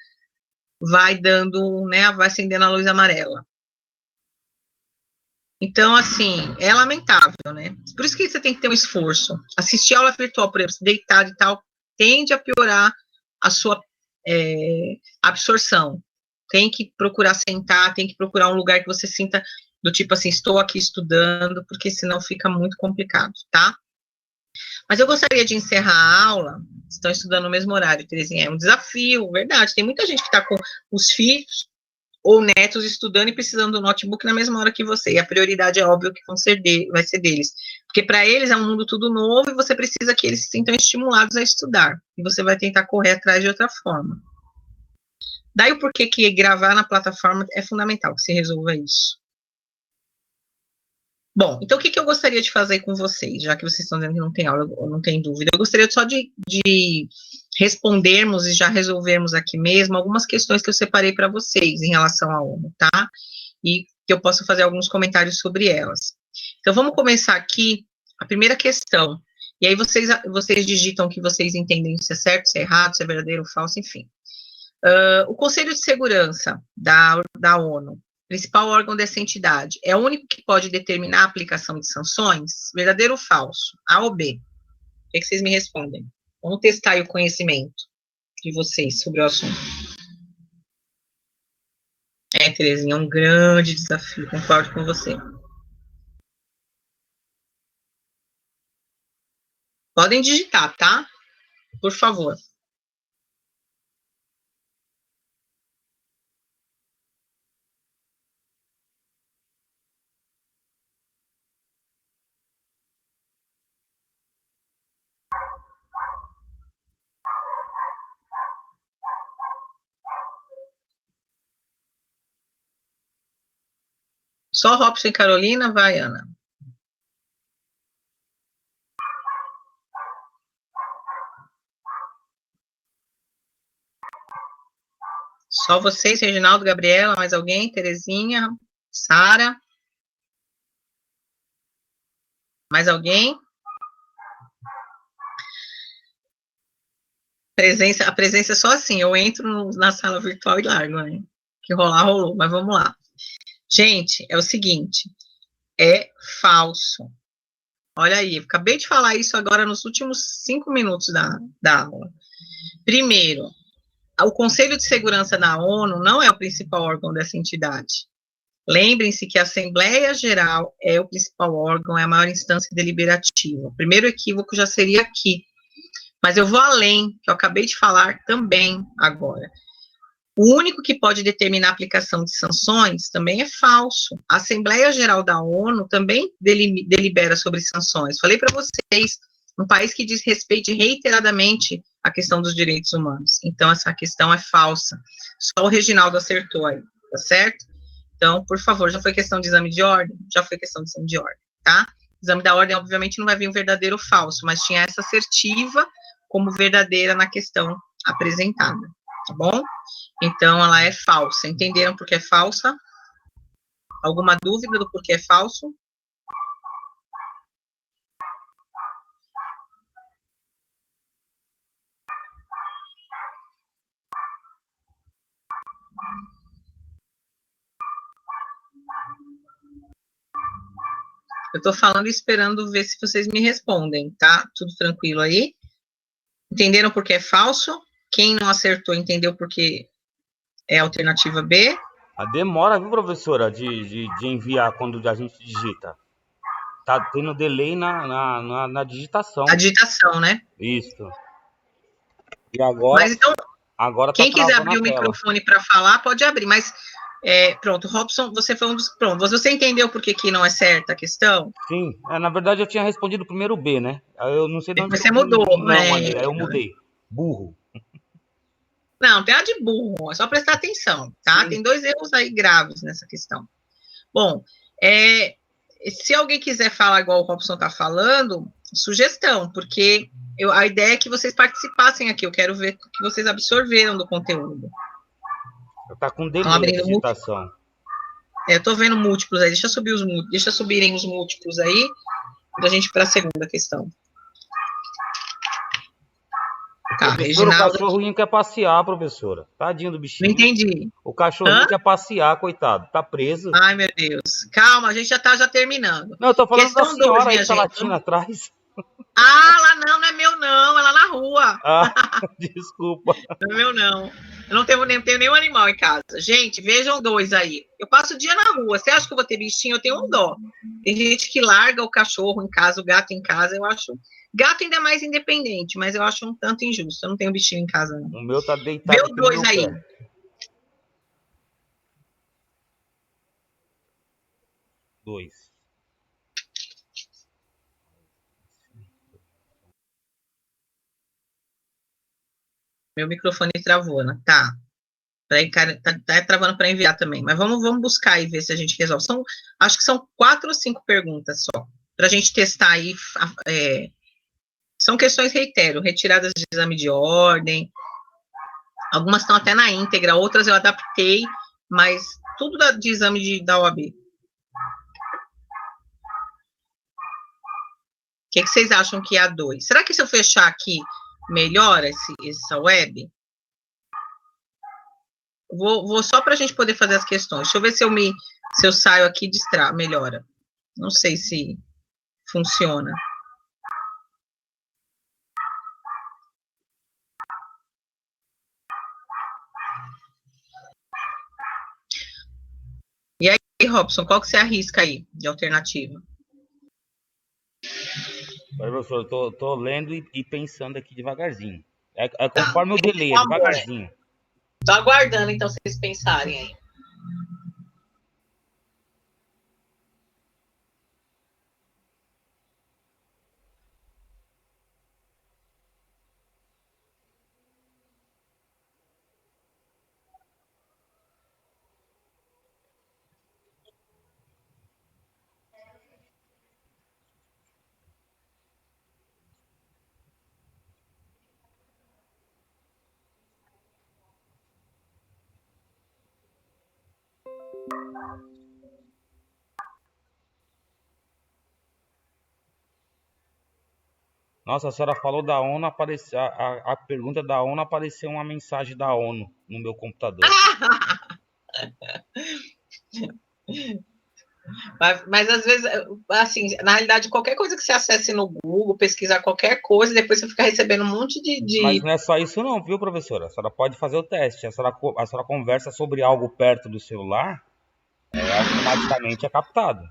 vai dando, né, vai acendendo a luz amarela. Então, assim, é lamentável, né? Por isso que você tem que ter um esforço. Assistir aula virtual, por exemplo, deitado e tal, tende a piorar a sua absorção. Tem que procurar sentar, tem que procurar um lugar que você sinta do tipo assim, estou aqui estudando, porque senão fica muito complicado, tá? Mas eu gostaria de encerrar a aula, estão estudando no mesmo horário, Terezinha, é um desafio, verdade, tem muita gente que está com os filhos ou netos estudando e precisando do notebook na mesma hora que você, e a prioridade é óbvio que vai ser deles, porque para eles é um mundo tudo novo e você precisa que eles se sintam estimulados a estudar, e você vai tentar correr atrás de outra forma. Daí o porquê que gravar na plataforma é fundamental, que se resolva isso. Bom, então o que eu gostaria de fazer com vocês, já que vocês estão dizendo que não tem aula, ou não tem dúvida, eu gostaria só de respondermos e já resolvermos aqui mesmo algumas questões que eu separei para vocês em relação à ONU, tá? E que eu possa fazer alguns comentários sobre elas. Então, vamos começar aqui, a primeira questão, e aí vocês digitam o que vocês entendem se é certo, se é errado, se é verdadeiro ou falso, enfim. O Conselho de Segurança da ONU, principal órgão dessa entidade, é o único que pode determinar a aplicação de sanções? Verdadeiro ou falso? A ou B? O que vocês me respondem? Vamos testar aí o conhecimento de vocês sobre o assunto. Terezinha, é um grande desafio, concordo com você. Podem digitar, tá? Por favor. Só Robson e Carolina, vai, Ana. Só vocês, Reginaldo, Gabriela, mais alguém? Terezinha, Sara? Mais alguém? A presença é só assim, eu entro na sala virtual e largo, né? Que rolar, rolou, mas vamos lá. Gente, é o seguinte, é falso. Olha aí, acabei de falar isso agora nos últimos 5 minutos da aula. Primeiro, o Conselho de Segurança da ONU não é o principal órgão dessa entidade. Lembrem-se que a Assembleia Geral é o principal órgão, é a maior instância deliberativa. O primeiro equívoco já seria aqui. Mas eu vou além, que eu acabei de falar também agora. O único que pode determinar a aplicação de sanções também é falso. A Assembleia Geral da ONU também delibera sobre sanções. Falei para vocês, um país que diz respeite reiteradamente a questão dos direitos humanos. Então, essa questão é falsa. Só o Reginaldo acertou aí, tá certo? Então, por favor, já foi questão de exame de ordem? Já foi questão de exame de ordem, tá? Exame da ordem, obviamente, não vai vir um verdadeiro ou falso, mas tinha essa assertiva como verdadeira na questão apresentada, tá bom? Então, ela é falsa. Entenderam por que é falsa? Alguma dúvida do porquê é falso? Eu tô falando e esperando ver se vocês me respondem, tá? Tudo tranquilo aí? Entenderam por que é falso? Quem não acertou entendeu por que é a alternativa B? A demora, viu, professora, de enviar quando a gente digita. Tá tendo delay na digitação. A digitação, né? Isso. E agora, mas então, agora quem tá quiser abrir o tela. microfone para falar, pode abrir, mas pronto, Robson, você foi um dos... Pronto, você entendeu por que não é certa a questão? Sim, na verdade eu tinha respondido o primeiro B, né? Eu não sei de onde Você mudou. aí eu mudei. Burro. Não, tem a de burro, é só prestar atenção, tá? Sim. Tem 2 erros aí graves nessa questão. Bom, se alguém quiser falar igual o Robson tá falando, sugestão, porque a ideia é que vocês participassem aqui, eu quero ver o que vocês absorveram do conteúdo. Tá com delay a digitação. Eu tô vendo múltiplos aí, deixa subirem os múltiplos aí, pra gente ir pra segunda questão. Tá, Reginaldo... O cachorrinho quer passear, professora. Tadinho do bichinho. Não entendi. O cachorrinho quer passear, coitado. Tá preso. Ai, meu Deus. Calma, a gente já tá terminando. Não, eu tô falando da senhora aí que tá latindo atrás. Ah, lá não é meu não, é lá na rua. Ah, desculpa. Não é meu não. Eu não tenho nenhum animal em casa. Gente, vejam 2 aí. Eu passo o dia na rua. Você acha que eu vou ter bichinho? Eu tenho um dó. Tem gente que larga o cachorro em casa, o gato em casa. Eu acho... Gato ainda é mais independente, mas eu acho um tanto injusto. Eu não tenho bichinho em casa, não. O meu tá deitado. Vê o 2 aí. Dois. Meu microfone travou, né? Tá. Tá travando para enviar também. Mas vamos buscar e ver se a gente resolve. Acho que são 4 ou 5 perguntas só. Para a gente testar aí. São questões, reitero, retiradas de exame de ordem. Algumas estão até na íntegra, outras eu adaptei, mas tudo de exame da OAB. O que vocês acham que é a 2? Será que se eu fechar aqui, melhora essa web? Vou só para a gente poder fazer as questões. Deixa eu ver se eu saio aqui e melhora. Não sei se funciona. E aí, Robson, qual que você arrisca aí de alternativa? Professor, eu tô lendo e pensando aqui devagarzinho. Conforme o delay, devagarzinho. Tô aguardando, então, vocês pensarem aí. Nossa, a senhora falou da ONU, apareceu a pergunta da ONU, apareceu uma mensagem da ONU no meu computador. Mas às vezes, assim, na realidade, qualquer coisa que você acesse no Google, pesquisar qualquer coisa, depois você fica recebendo um monte de... Mas não é só isso não, viu, professora? A senhora pode fazer o teste. A senhora conversa sobre algo perto do celular, automaticamente é captado.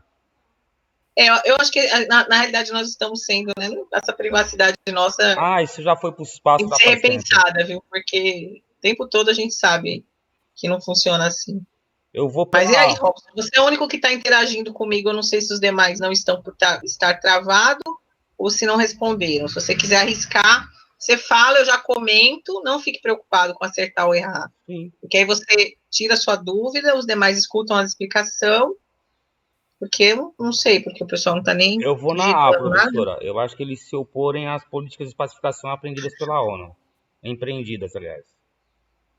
Eu acho que, na realidade, nós estamos sendo, né, essa privacidade nossa isso já foi para o espaço, tem tá que ser faz tempo. repensada, viu? Porque o tempo todo a gente sabe que não funciona assim. Eu vou Mas e aí, Robson? Você é o único que está interagindo comigo. Eu não sei se os demais não estão por estar travado ou se não responderam. Se você quiser arriscar, você fala, eu já comento. Não fique preocupado com acertar ou errar. Sim. Porque aí você tira a sua dúvida, os demais escutam a explicação. Porque eu não sei, porque o pessoal não está nem. Eu vou na A, professora. Eu acho que eles se oporem às políticas de pacificação aprendidas pela ONU. Empreendidas, aliás.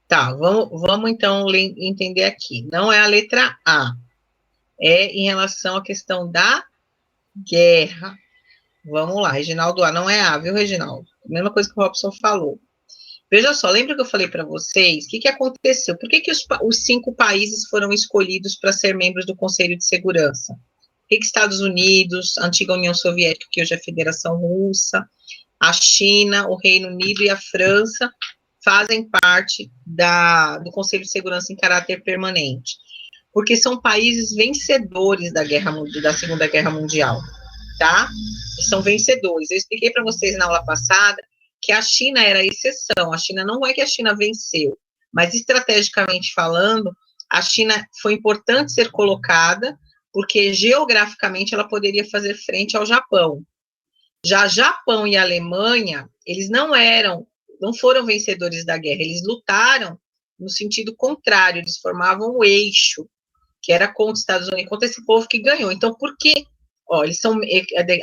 Tá, vamos então entender aqui. Não é a letra A. É em relação à questão da guerra. Vamos lá, Reginaldo A. Não é A, viu, Reginaldo? Mesma coisa que o Robson falou. Veja só, lembra que eu falei para vocês? O que aconteceu? Por que os 5 países foram escolhidos para ser membros do Conselho de Segurança? Por que Estados Unidos, a antiga União Soviética, que hoje é a Federação Russa, a China, o Reino Unido e a França fazem parte do Conselho de Segurança em caráter permanente? Porque são países vencedores da Segunda Guerra Mundial, tá? São vencedores. Eu expliquei para vocês na aula passada que a China era a exceção. A China não é que a China venceu, mas estrategicamente falando, a China foi importante ser colocada porque geograficamente ela poderia fazer frente ao Japão. Já Japão e Alemanha, eles não foram vencedores da guerra, eles lutaram no sentido contrário, eles formavam o eixo, que era contra os Estados Unidos, contra esse povo que ganhou. Então, por que, eles são,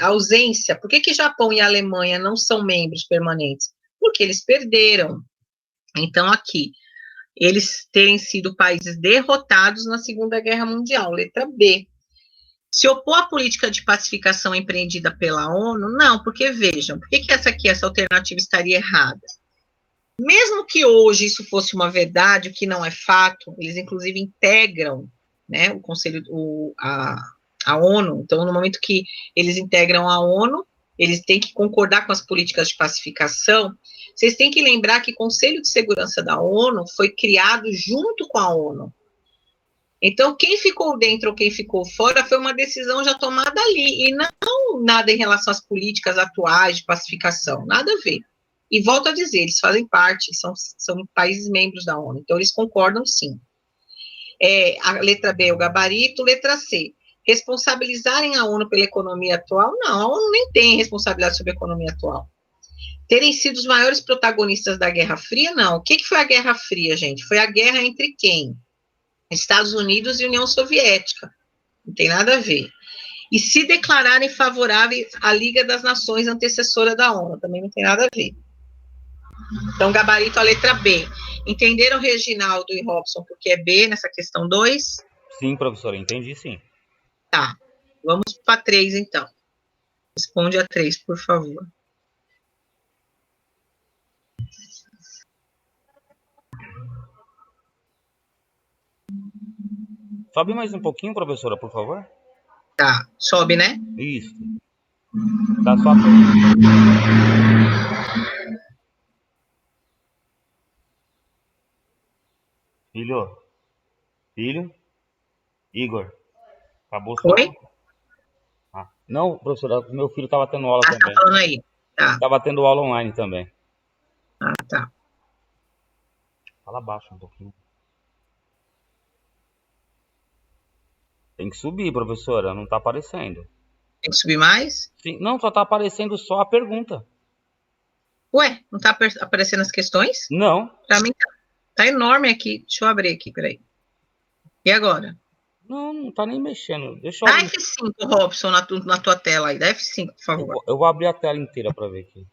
a ausência, por que Japão e Alemanha não são membros permanentes? Porque eles perderam. Então, aqui, eles terem sido países derrotados na Segunda Guerra Mundial, letra B. Se opor à política de pacificação empreendida pela ONU? Não, porque vejam, por que essa alternativa estaria errada? Mesmo que hoje isso fosse uma verdade, o que não é fato, eles inclusive integram, né, o Conselho, a ONU. Então, no momento que eles integram a ONU, eles têm que concordar com as políticas de pacificação. Vocês têm que lembrar que o Conselho de Segurança da ONU foi criado junto com a ONU. Então, quem ficou dentro ou quem ficou fora foi uma decisão já tomada ali, e não nada em relação às políticas atuais de pacificação, nada a ver. E volto a dizer, eles fazem parte, são países membros da ONU, então eles concordam sim. A letra B é o gabarito, letra C, responsabilizarem a ONU pela economia atual? Não, a ONU nem tem responsabilidade sobre a economia atual. Terem sido os maiores protagonistas da Guerra Fria? Não. O que foi a Guerra Fria, gente? Foi a guerra entre quem? Estados Unidos e União Soviética. Não tem nada a ver. E se declararem favoráveis à Liga das Nações, antecessora da ONU, também não tem nada a ver. Então, gabarito a letra B. Entenderam, Reginaldo e Robson, porque é B nessa questão 2? Sim, professora, entendi sim. Tá. Vamos para 3, então. Responde a 3, por favor. Sobe mais um pouquinho, professora, por favor. Tá. Sobe, né? Isso. Dá sua pergunta. Filho, Igor, acabou sua Oi? aula? Não, professora, meu filho estava tendo aula também. Tá falando aí. Tá. Estava tendo aula online também. Tá. Fala baixo um pouquinho. Tem que subir, professora, não está aparecendo. Tem que subir mais? Sim, não, só está aparecendo só a pergunta. Ué, não tá aparecendo as questões? Não. Pra mim tá enorme aqui. Deixa eu abrir aqui, peraí. E agora? Não tá nem mexendo. Deixa eu Dá abrir. F5, Robson, na tua tela aí. Dá F5, por favor. Eu vou abrir a tela inteira para ver aqui.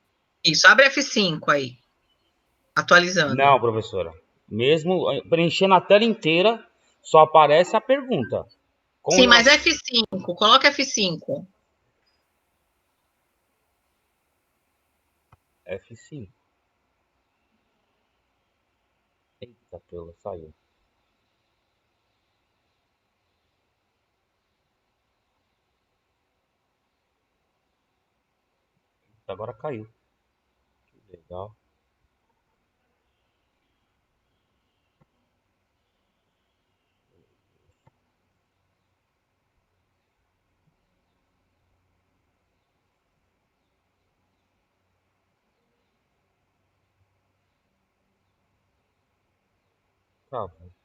Isso, abre F5 aí. Atualizando. Não, professora. Mesmo preenchendo a tela inteira, só aparece a pergunta. Sim, mas F5. Coloca F5. F5. Eita, pela, saiu. Agora caiu. Que legal. Tá bom.